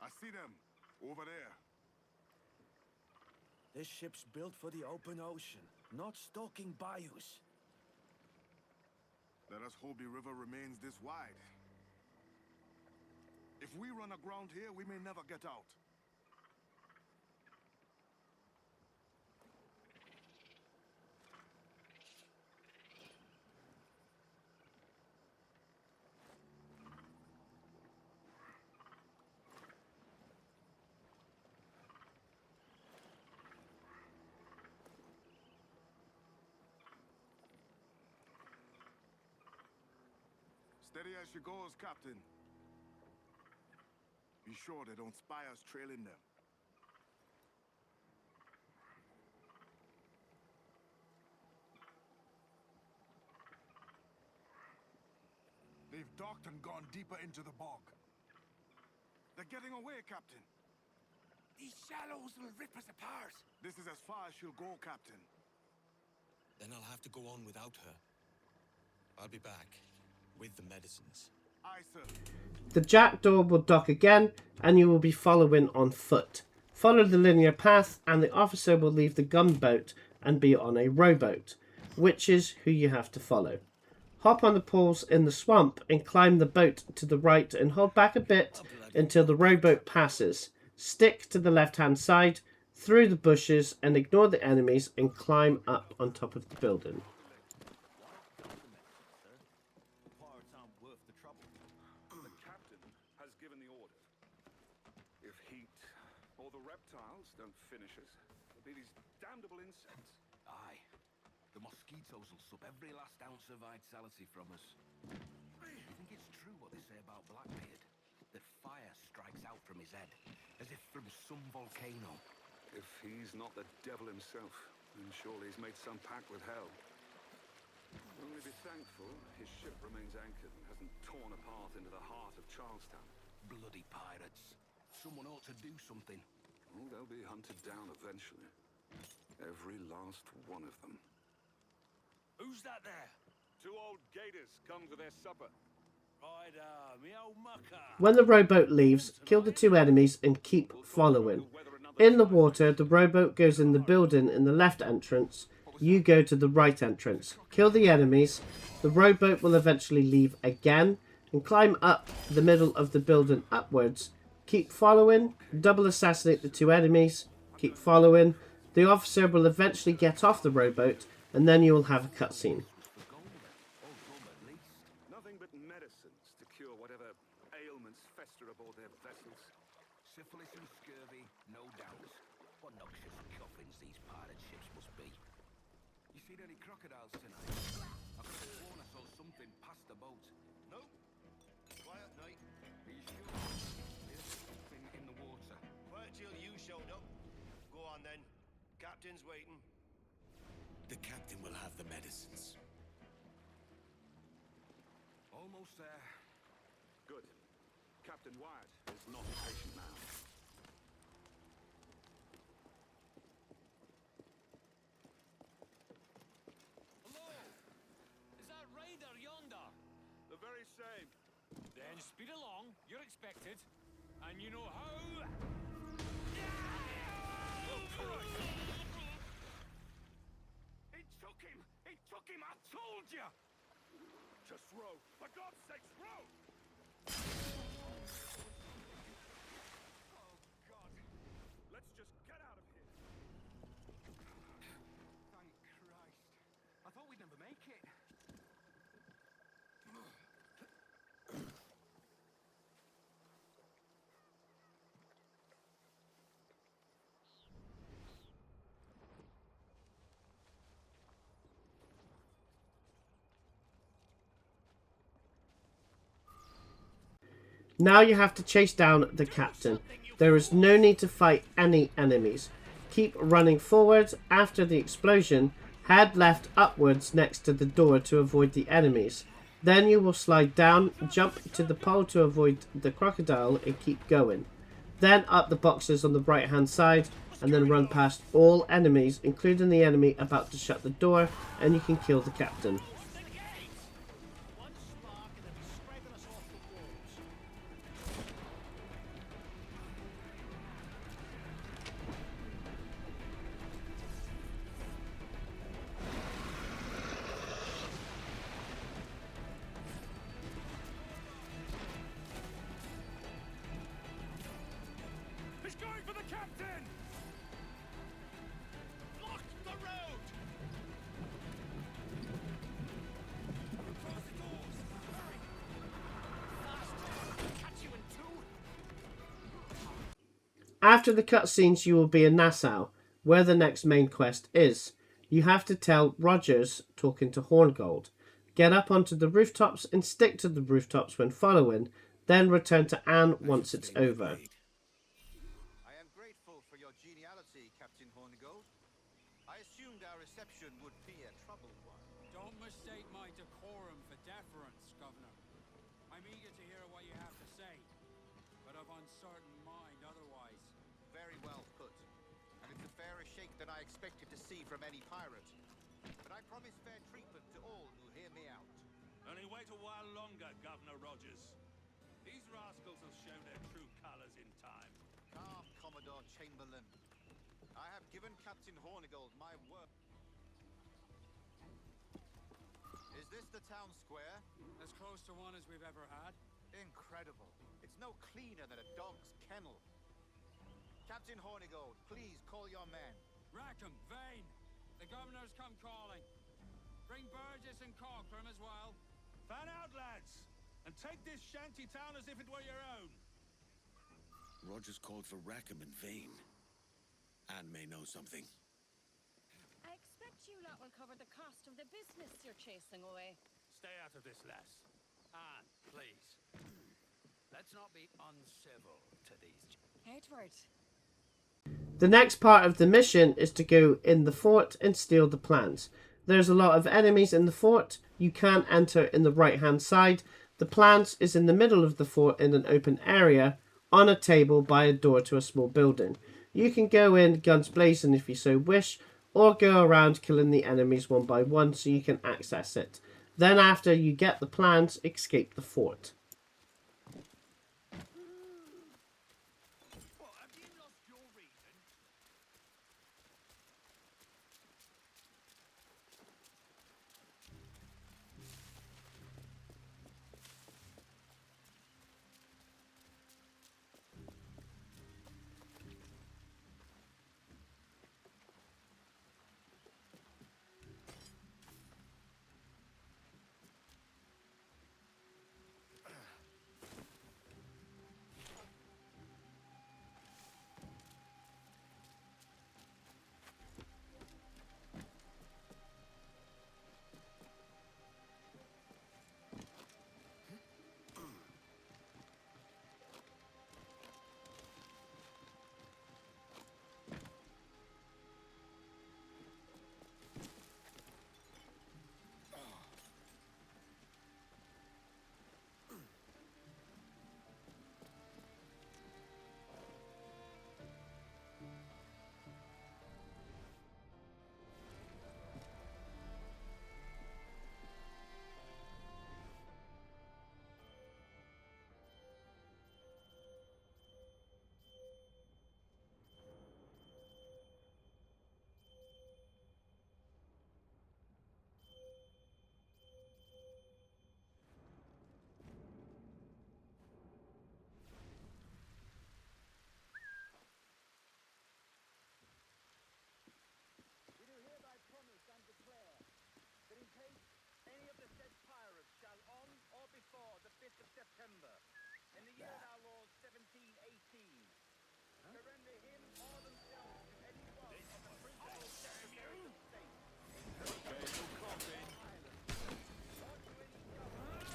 I see them, over there. This ship's built for the open ocean, not stalking bayous. Let us hope the river remains this wide. If we run aground here, we may never get out. Steady as she goes, Captain. Be sure they don't spy us trailing them. They've docked and gone deeper into the bog. They're getting away, Captain. These shallows will rip us apart. This is as far as she'll go, Captain. Then I'll have to go on without her. I'll be back with the medicines. Aye, sir. The jackdaw will dock again, and you will be following on foot. Follow the linear path, and the officer will leave the gunboat and be on a rowboat, which is who you have to follow. Hop on the poles in the swamp and climb the boat to the right and hold back a bit until the rowboat passes. Stick to the left-hand side, through the bushes, and ignore the enemies and climb up on top of the building. The captain has given the order. If heat or the reptiles don't finish us, there'll be these damnable insects. Aye. The mosquitoes will suck every last ounce of vitality from us. You think it's true what they say about Blackbeard? That fire strikes out from his head, as if from some volcano. If he's not the devil himself, then surely he's made some pact with hell. Only be thankful his ship remains anchored and hasn't torn apart into the heart of Charles-Towne. Bloody pirates. Someone ought to do something. Oh, they'll be hunted down eventually. Every last one of them. Who's that there? Two old gators come for their supper. Right, me old mucker. When the rowboat leaves, kill the two enemies and keep following. In the water, the rowboat goes in the building in the left entrance. You go to the right entrance. Kill the enemies. The rowboat will eventually leave again and climb up the middle of the building upwards. Keep following. Double assassinate the two enemies. Keep following. The officer will eventually get off the rowboat, and then you will have a cutscene. Nothing but medicines to cure whatever ailments fester aboard their vessels. Syphilis and scurvy, no doubt. What noxious coffins these pirate ships must be. You seen any crocodiles tonight? I could have sworn I saw something past the boat. Nope. Quiet night. Are you sure? There's something in the water. Quiet till you showed up. Go on then. Captain's waiting. The captain will have the medicines. Almost there. Good. Captain Wyatt is not a patient man. Hello? Is that Raider yonder? The very same. Then speed along. You're expected. And you know how... He took him! He took him! I told you! Just row! For God's sakes, row! Oh, God. Let's just get out of here. Thank Christ. I thought we'd never make it. Now you have to chase down the captain. There is no need to fight any enemies. Keep running forward. After the explosion, head left upwards next to the door to avoid the enemies. Then you will slide down, jump to the pole to avoid the crocodile and keep going. Then up the boxes on the right hand side and then run past all enemies, including the enemy about to shut the door, and you can kill the captain. He's going for the captain! Block the road! Close the doors! Hurry! Fast! Catch you in two! After the cutscenes, you will be in Nassau, where the next main quest is. You have to tell Rogers, talking to Horngold. Get up onto the rooftops and stick to the rooftops when following, then return to Anne once it's over. I am grateful for your geniality, Captain Hornigold. I assumed our reception would be a troubled one. Don't mistake my decorum for deference, Governor. I'm eager to hear what you have to say, but of uncertain mind otherwise. Very well put. And it's a fairer shake than I expected to see from any pirate. But I promise fair treatment to all who hear me out. Only wait a while longer, Governor Rogers. These rascals will show their true colors in time. Calm, Commodore Chamberlain. I have given Captain Hornigold my word. Is this the town square? As close to one as we've ever had. Incredible. It's no cleaner than a dog's kennel. Captain Hornigold, please call your men. Rackham, Vane! The governor's come calling. Bring Burgess and Corcoran as well. Fan out, lads! And take this shanty town as if it were your own. Rogers called for Rackham and Vane. Anne may know something. I expect you lot will cover the cost of the business you're chasing away. Stay out of this, lass. Anne, please. Let's not be uncivil to these. Edward. The next part of the mission is to go in the fort and steal the plans. There's a lot of enemies in the fort. You can't enter in the right hand side. The plans is in the middle of the fort in an open area on a table by a door to a small building. You can go in guns blazing if you so wish, or go around killing the enemies one by one so you can access it. Then after you get the plans, escape the fort. September, in the year of our Lord 1718, surrender him or themselves to any one of the principal secretaries of state, or to any government.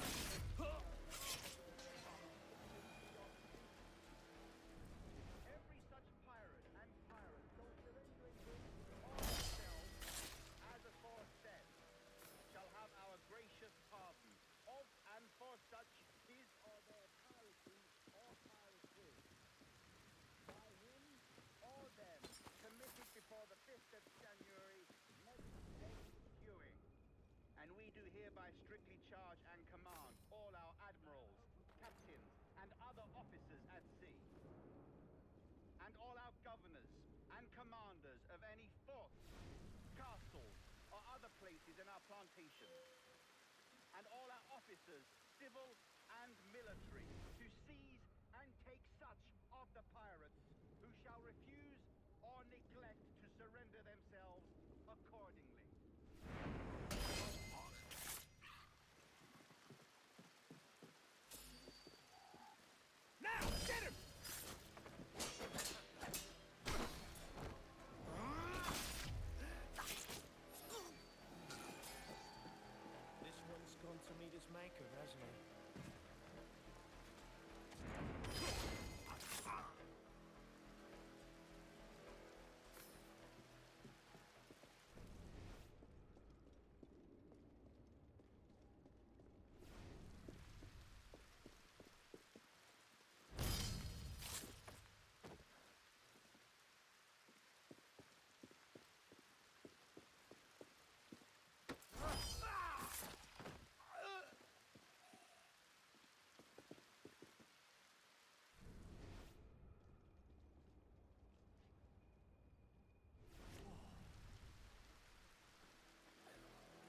Every such pirate and pirate so surrendering him or themselves, as aforesaid, shall have our gracious pardon, of and for such his or their piracy or piracy, by him or them committed before the 5th of January next ensuing. And we do hereby strictly charge and command all our admirals, captains, and other officers at sea, and all our governors and commanders of any forts, castles, or other places in our plantations, and all our officers, civil and military, to seize and take such of the pirates who shall refuse or neglect to surrender themselves accordingly. Now, get him! This one's to meet his maker, hasn't he?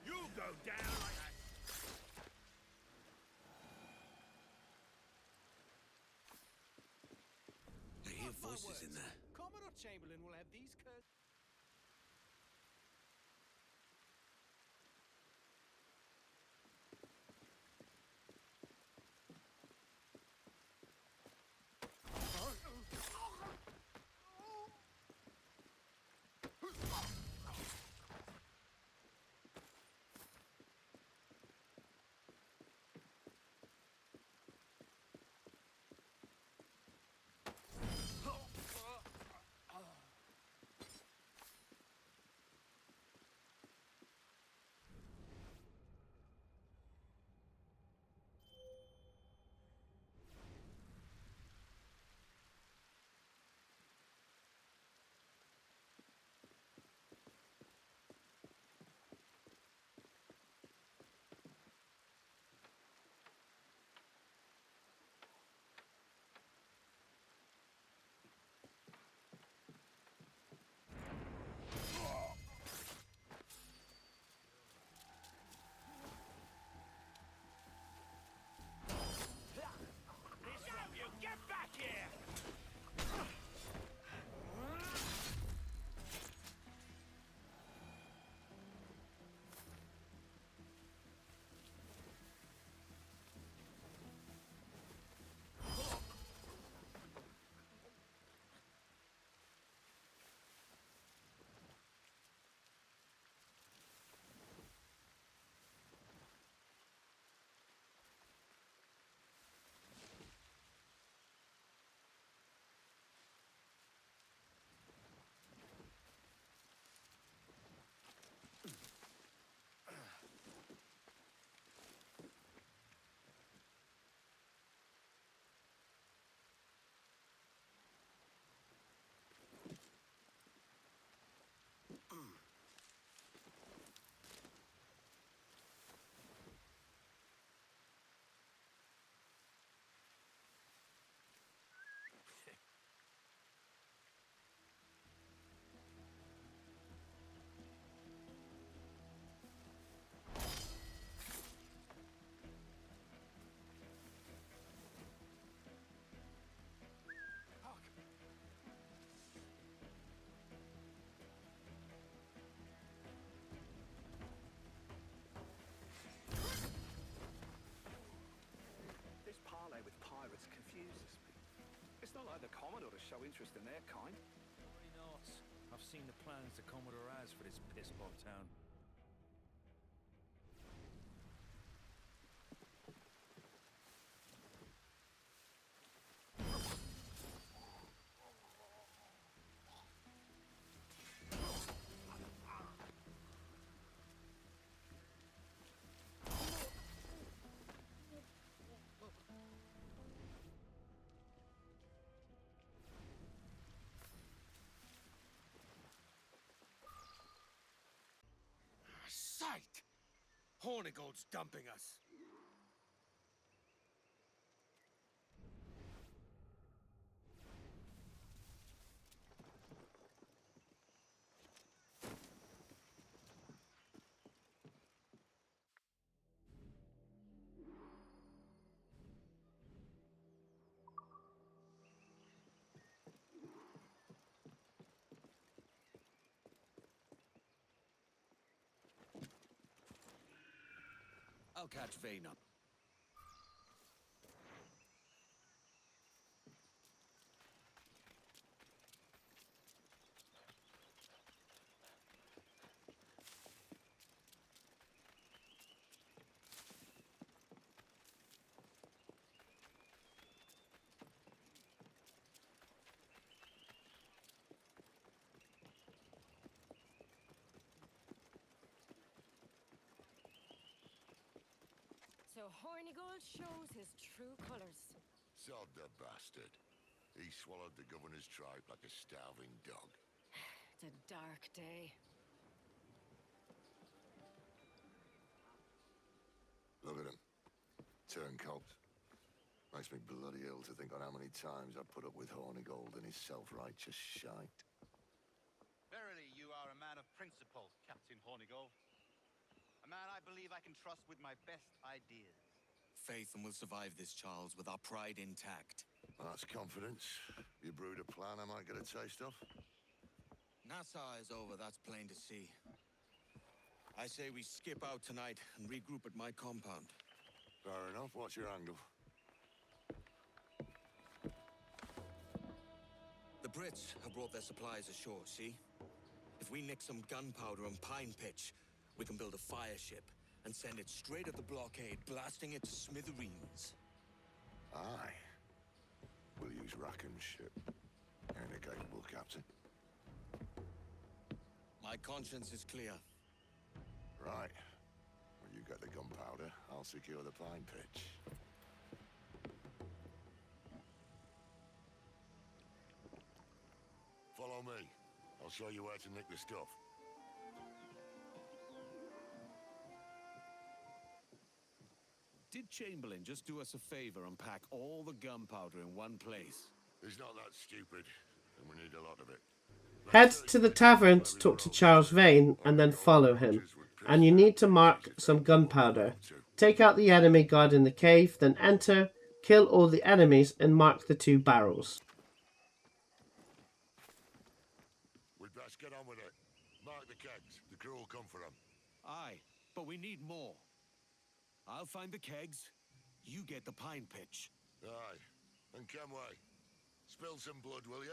You go down like a... I hear voices in there. Commodore Chamberlain will have these curtains. You get back here! This parley with pirates confuses me. It's not like the Commodore to show interest in their kind. Why not? I've seen the plans the Commodore has for this piss-pot town. Sight! Hornigold's dumping us. I'll catch Vane up. So Hornigold shows his true colors. Sod the bastard. He swallowed the governor's tribe like a starving dog. It's a dark day. Look at him. Turncoat. Makes me bloody ill to think on how many times I've put up with Hornigold and his self-righteous shite. Verily, you are a man of principle, Captain Hornigold. A man I believe I can trust with my best ideas. Faith and we'll survive this, Charles, with our pride intact. That's confidence. You brewed a plan I might get a taste of? Nassau is over, that's plain to see. I say we skip out tonight and regroup at my compound. Fair enough. What's your angle? The Brits have brought their supplies ashore, see? If we nick some gunpowder and pine pitch, we can build a fireship and send it straight at the blockade, blasting it to smithereens. Aye. We'll use Rackham's ship. Ain't a capable captain. My conscience is clear. Right. Well, you get the gunpowder, I'll secure the pine pitch. Follow me. I'll show you where to nick the stuff. Did Chamberlain just do us a favor and pack all the gunpowder in one place? He's not that stupid, and we need a lot of it. Head to the tavern to talk to Charles Vane and then follow him. And you need to mark some gunpowder. Take out the enemy guarding the cave, then enter, kill all the enemies and mark the 2 barrels. We'd best get on with it. Mark the kegs. The crew will come for them. Aye, but we need more. I'll find the kegs. You get the pine pitch. Aye. And Kenway, spill some blood, will ya?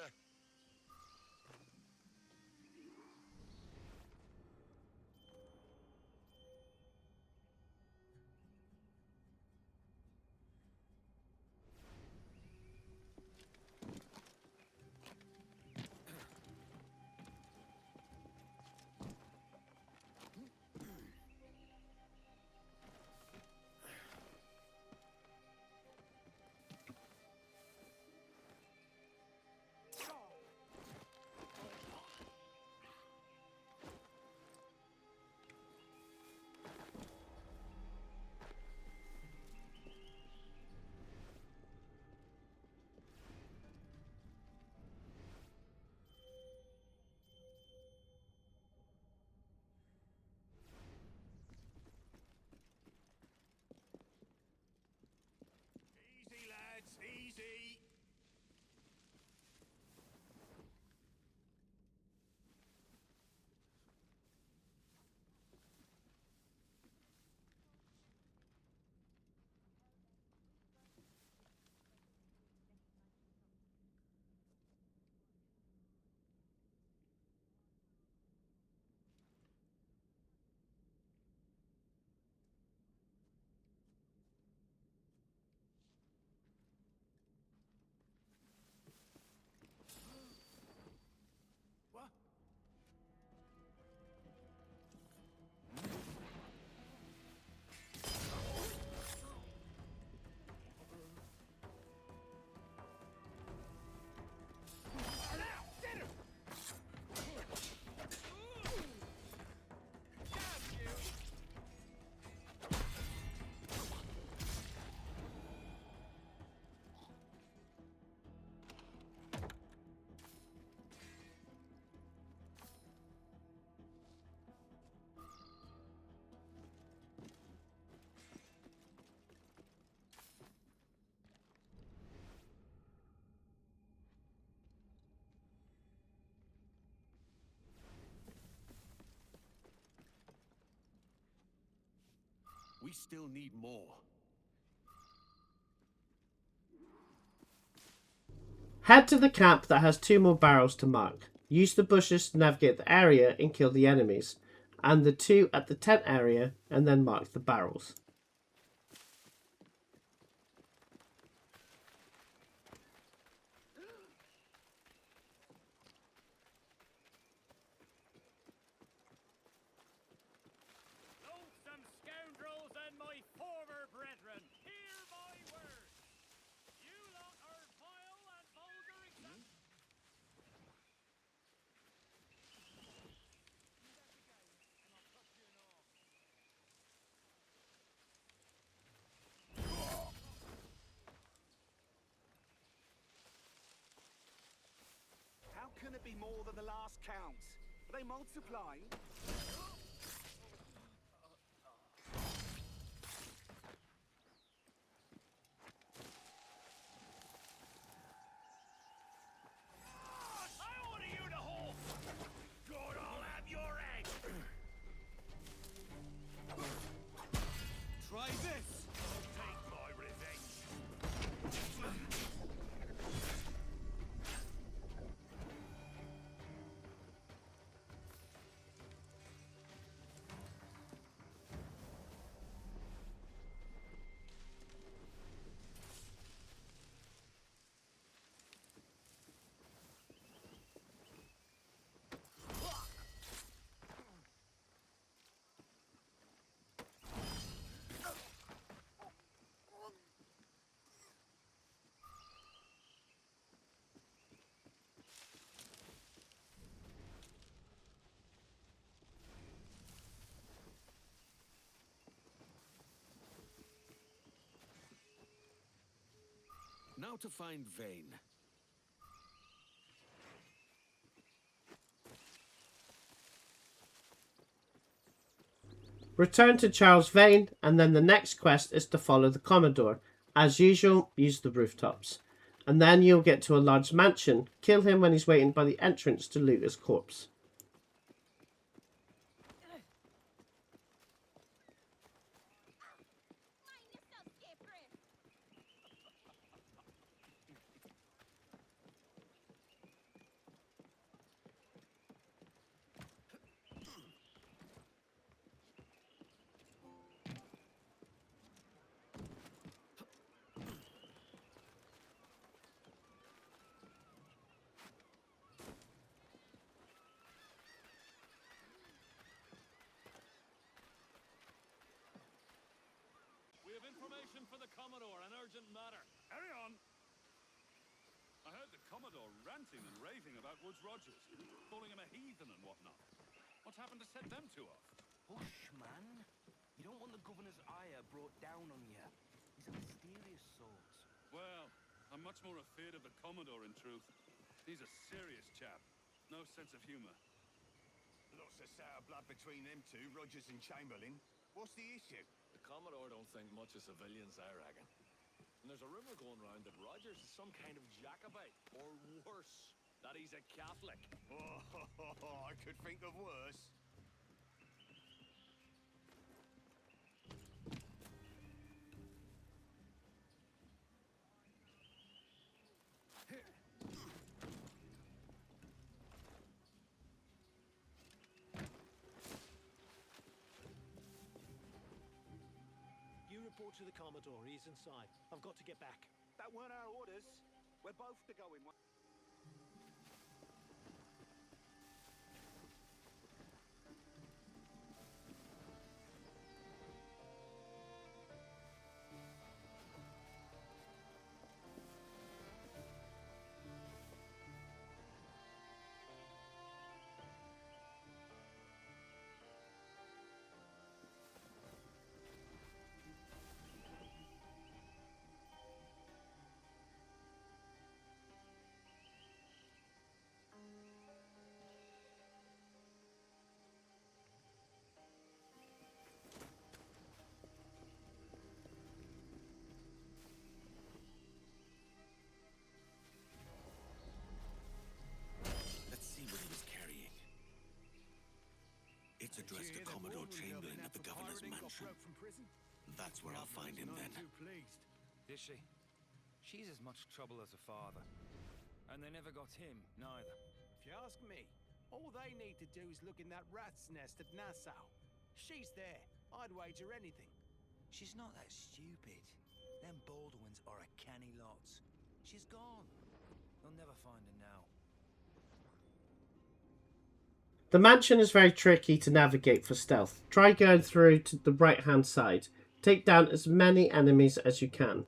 Easy, lads, easy. We still need more. Head to the camp that has 2 more barrels to mark. Use the bushes to navigate the area and kill the enemies, and the 2 at the tent area, and then mark the barrels. Loathsome scoundrels and my former brethren! be more than the last count. Are they multiplying? I order you to halt! God, I'll have your egg! Try this! Take my revenge! Now to find Vane. Return to Charles Vane, and then the next quest is to follow the Commodore. As usual, use the rooftops. And then you'll get to a large mansion. Kill him when he's waiting by the entrance to loot his corpse. We have information for the Commodore, an urgent matter. Carry on! I heard the Commodore ranting and raving about Woods Rogers, calling him a heathen and whatnot. What's happened to set them two off? Hush, man. You don't want the governor's ire brought down on you. He's a mysterious sort. Well, I'm much more afraid of the Commodore, in truth. He's a serious chap. No sense of humor. Lots of sour blood between them two, Rogers and Chamberlain. What's the issue? The Commodore don't think much of civilians, I reckon. And there's a rumor going round that Rogers is some kind of Jacobite, or worse, that he's a Catholic. Oh, I could think of worse. You report to the Commodore. He's inside. I've got to get back. That weren't our orders. We're both to go in one. Let's see what he was carrying. It's addressed to Commodore Chamberlain at the governor's mansion. That's where I'll find him then. Is she? She's as much trouble as her father. And they never got him, neither. If you ask me, all they need to do is look in that rat's nest at Nassau. She's there. I'd wager anything. She's not that stupid. Them Baldwins are a canny lot. She's gone. They'll never find her now. The mansion is very tricky to navigate for stealth. Try going through to the right hand side. Take down as many enemies as you can.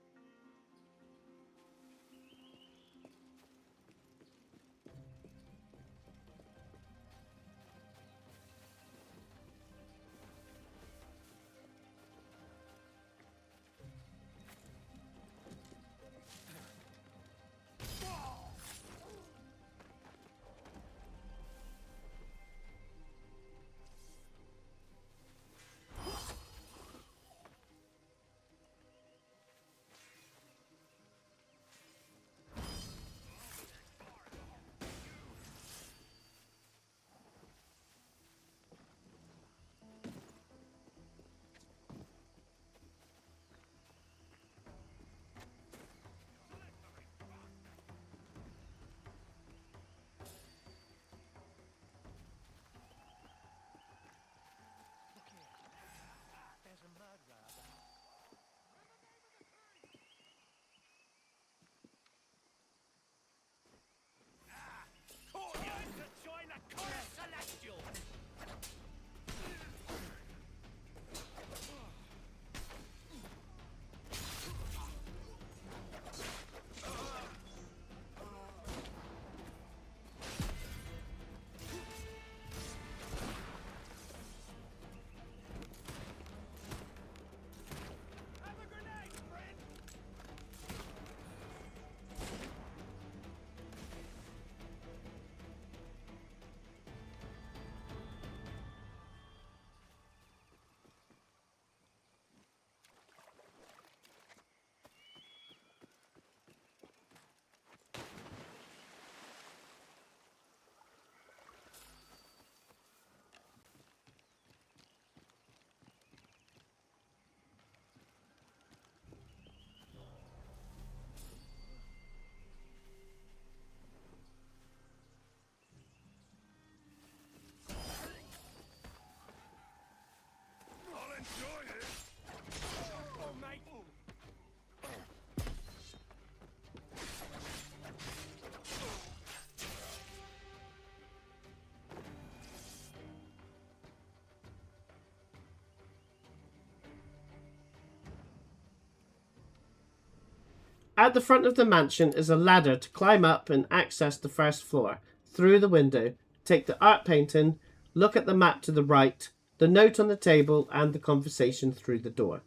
At the front of the mansion is a ladder to climb up and access the first floor. Through the window, take the art painting, look at the map to the right, the note on the table, and the conversation through the door.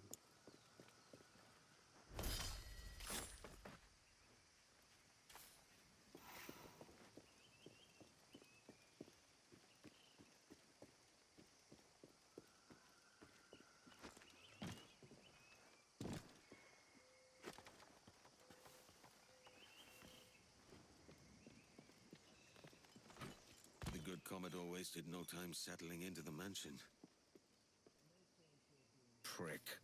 The good Commodore wasted no time settling into the mansion. Prick.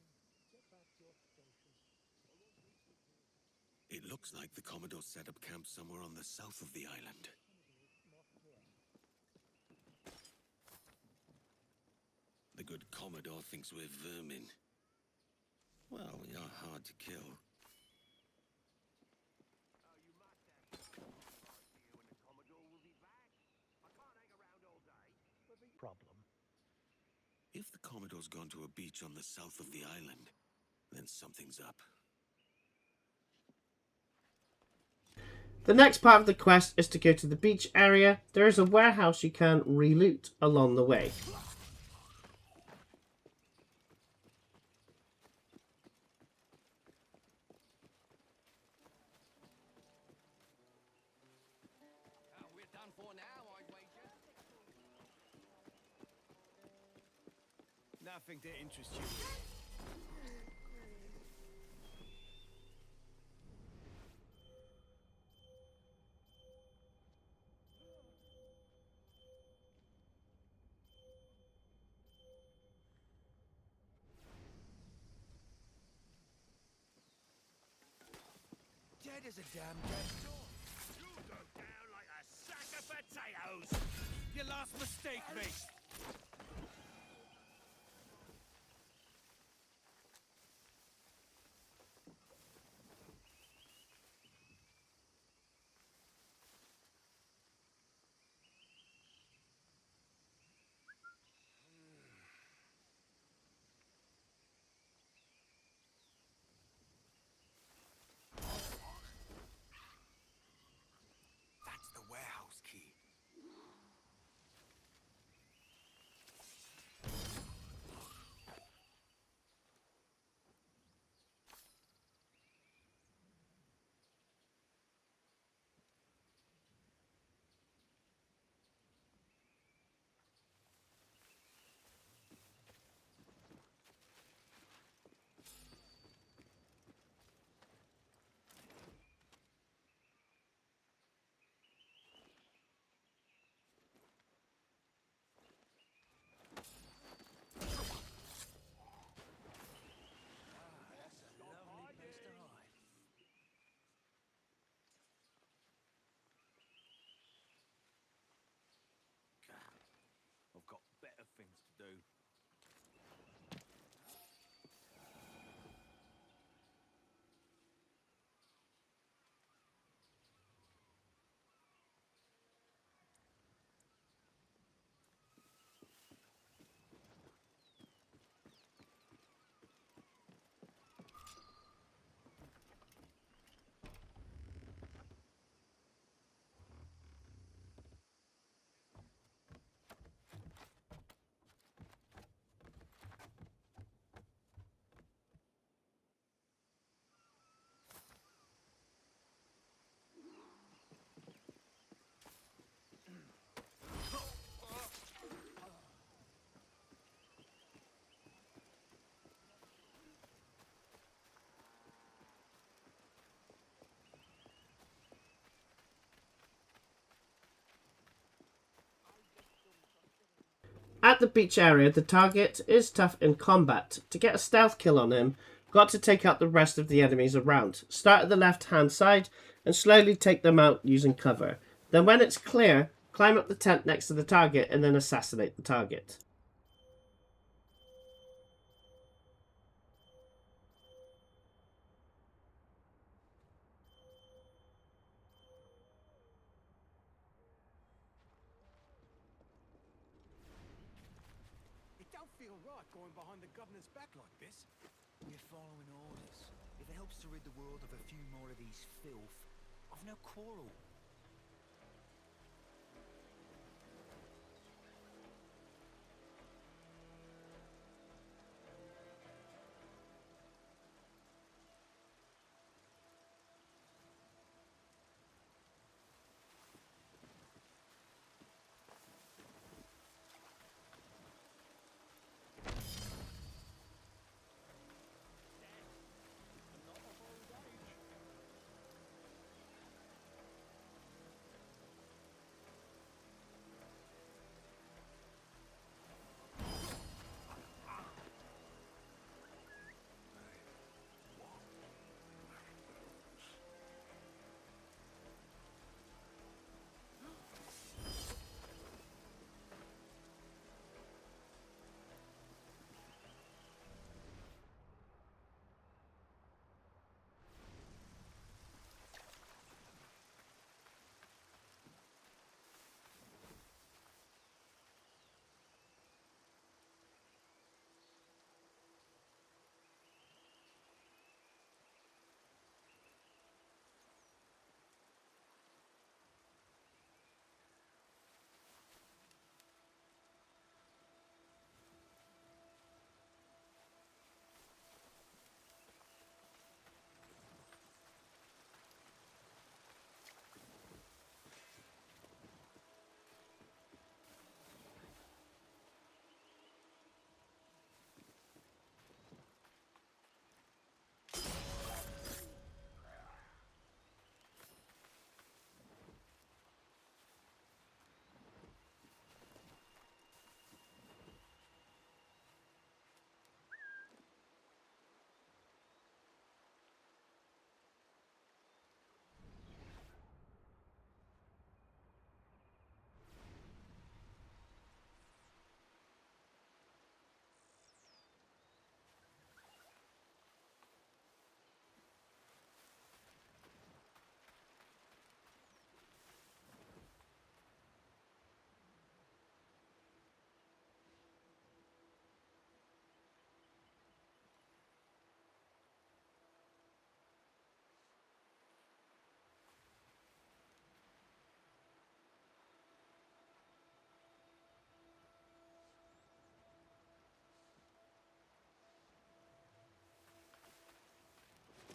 It looks like the Commodore set up camp somewhere on the south of the island. The good Commodore thinks we're vermin. Well, we are hard to kill. Problem. If the Commodore's gone to a beach on the south of the island, then something's up. The next part of the quest is to go to the beach area. There is a warehouse you can re-loot along the way. We're done for now, I'd wager. Nothing to interest you. Dead as a damn dead dog. You go down like a sack of potatoes! Your last mistake, mate. That's the warehouse key. I've got better things to do. At the beach area, the target is tough in combat. To get a stealth kill on him, got to take out the rest of the enemies around. Start at the left-hand side and slowly take them out using cover. Then when it's clear, climb up the tent next to the target and then assassinate the target. It don't feel right going behind the governor's back like this. We're following orders. If they help helps to rid the world of a few more of these filth, I've no quarrel.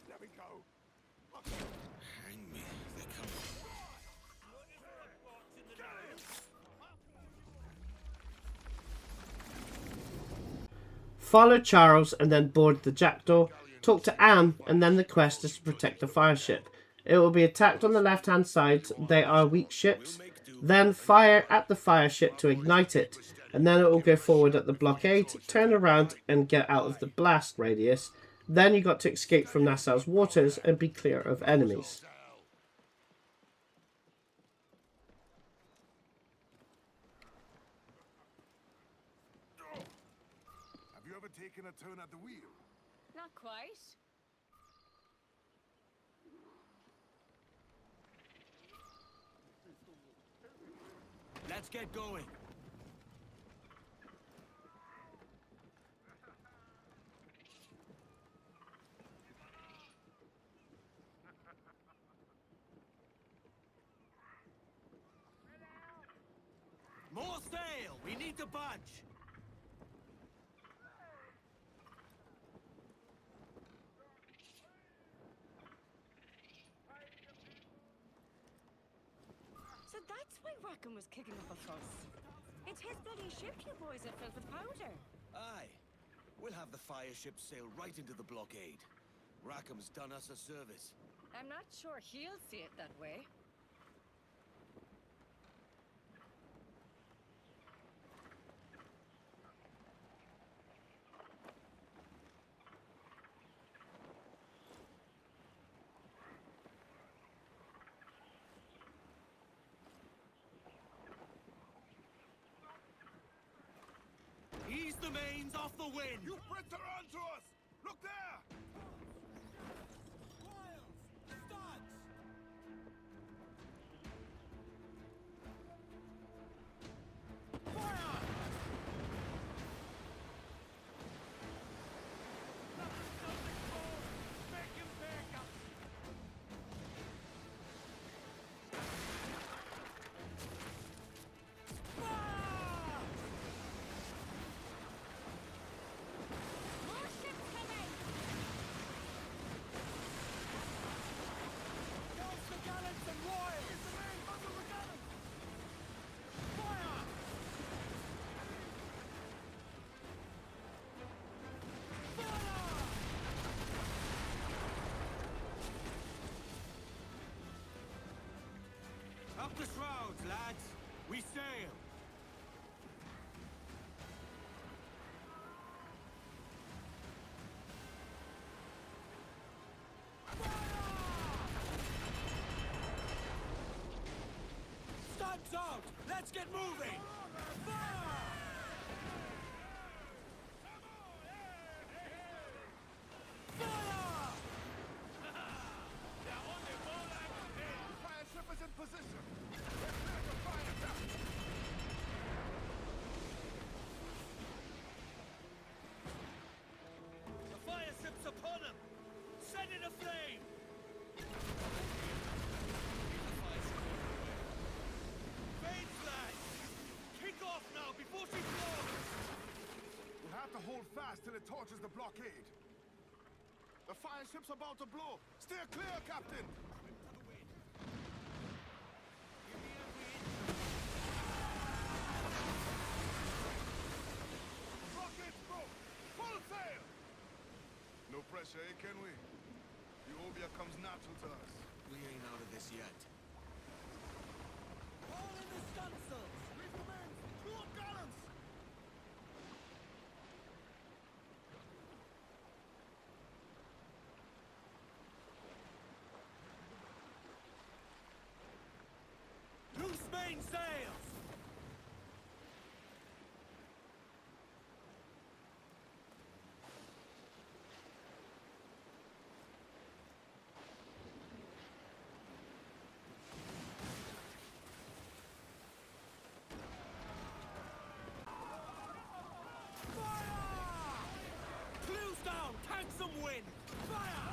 Let me go. Hang me. They're coming. Follow Charles and then board the Jackdaw. Talk to Anne, and then the quest is to protect the fireship. It will be attacked on the left-hand side. They are weak ships. Then fire at the fireship to ignite it, and then it will go forward at the blockade, turn around and get out of the blast radius. Then you got to escape from Nassau's waters and be clear of enemies. Have you ever taken a turn at the wheel? Not quite. Let's get going. More sail! We need to bunch! So that's why Rackham was kicking up a fuss. It's his bloody ship you boys have filled with powder. Aye. We'll have the fireship sail right into the blockade. Rackham's done us a service. I'm not sure he'll see it that way. Ease the mains off the wind! You Brits are onto us! Look there! Lads, we sail! Stunts out! Let's get moving! Fire! Fire! Fireship is in position. We're clear to fire them. The fire ship's upon him! Set it aflame! Fades, lads! Kick off now before she blows! We'll have to hold fast till it torches the blockade. The fireship's about to blow. Steer clear, Captain! Rockets broke! Full sail! No pressure, eh, can we? Euphobia comes natural to us. We ain't out of this yet. All in the stunsails! Leave the men! Two up gallants! Loose main sails! Clews down! Tank some wind! Fire!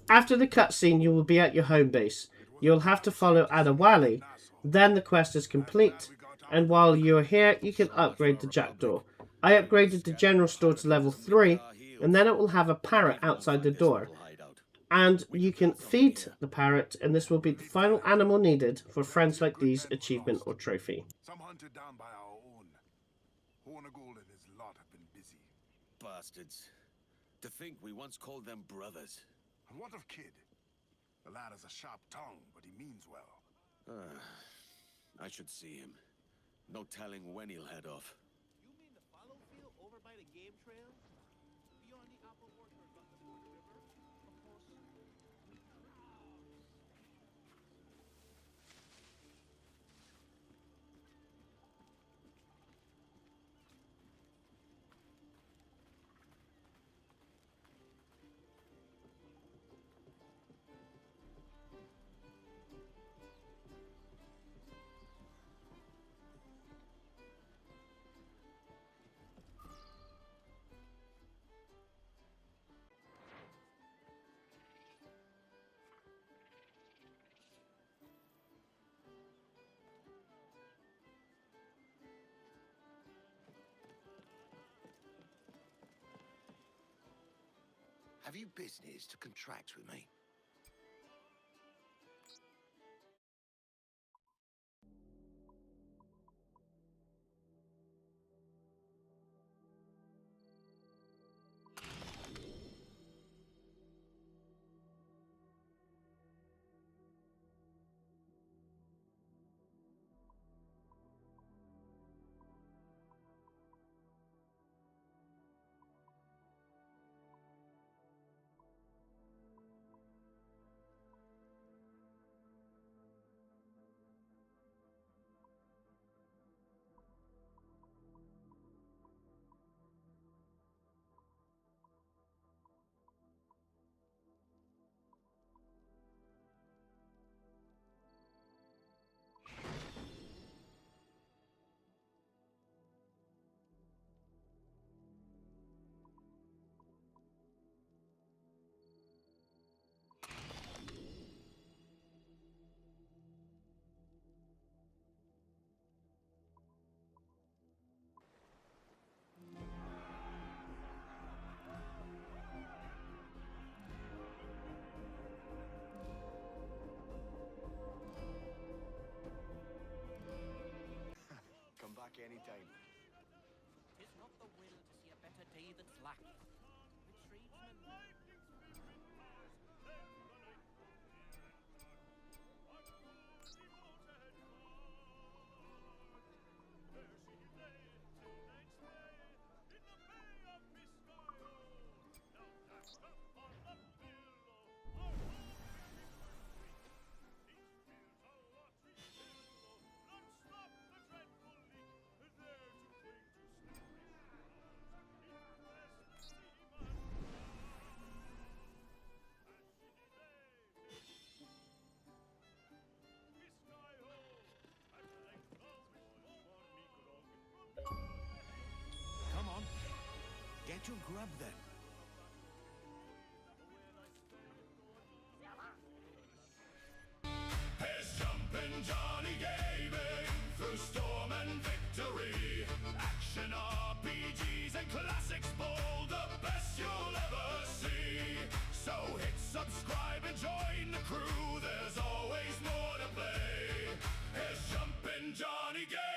After the cutscene, you will be at your home base. You'll have to follow Adewale. Then the quest is complete, and while you're here, you can upgrade the jackdaw. I upgraded the general store to level 3, and then it will have a parrot outside the door. And you can feed the parrot, and this will be the final animal needed for friends like these achievement or trophy. Some hunted down by our own. Hornigold and his lot have been busy. Bastards. To think we once called them brothers. And what of Kid? The lad has a sharp tongue, but he means well. I should see him. No telling when he'll head off. You mean the fallow field over by the game trail? Beyond the apple orchard on the Border River? Of course. Have you business to contract with me? lackey. A tradesman. Come on. Get your grub then. Here's Jumpin' Johnny Gaming through storm and victory. Action RPGs and classics ball, the best you'll ever see. So hit subscribe and join the crew. There's always more to play. Here's Jumpin' Johnny Gaming.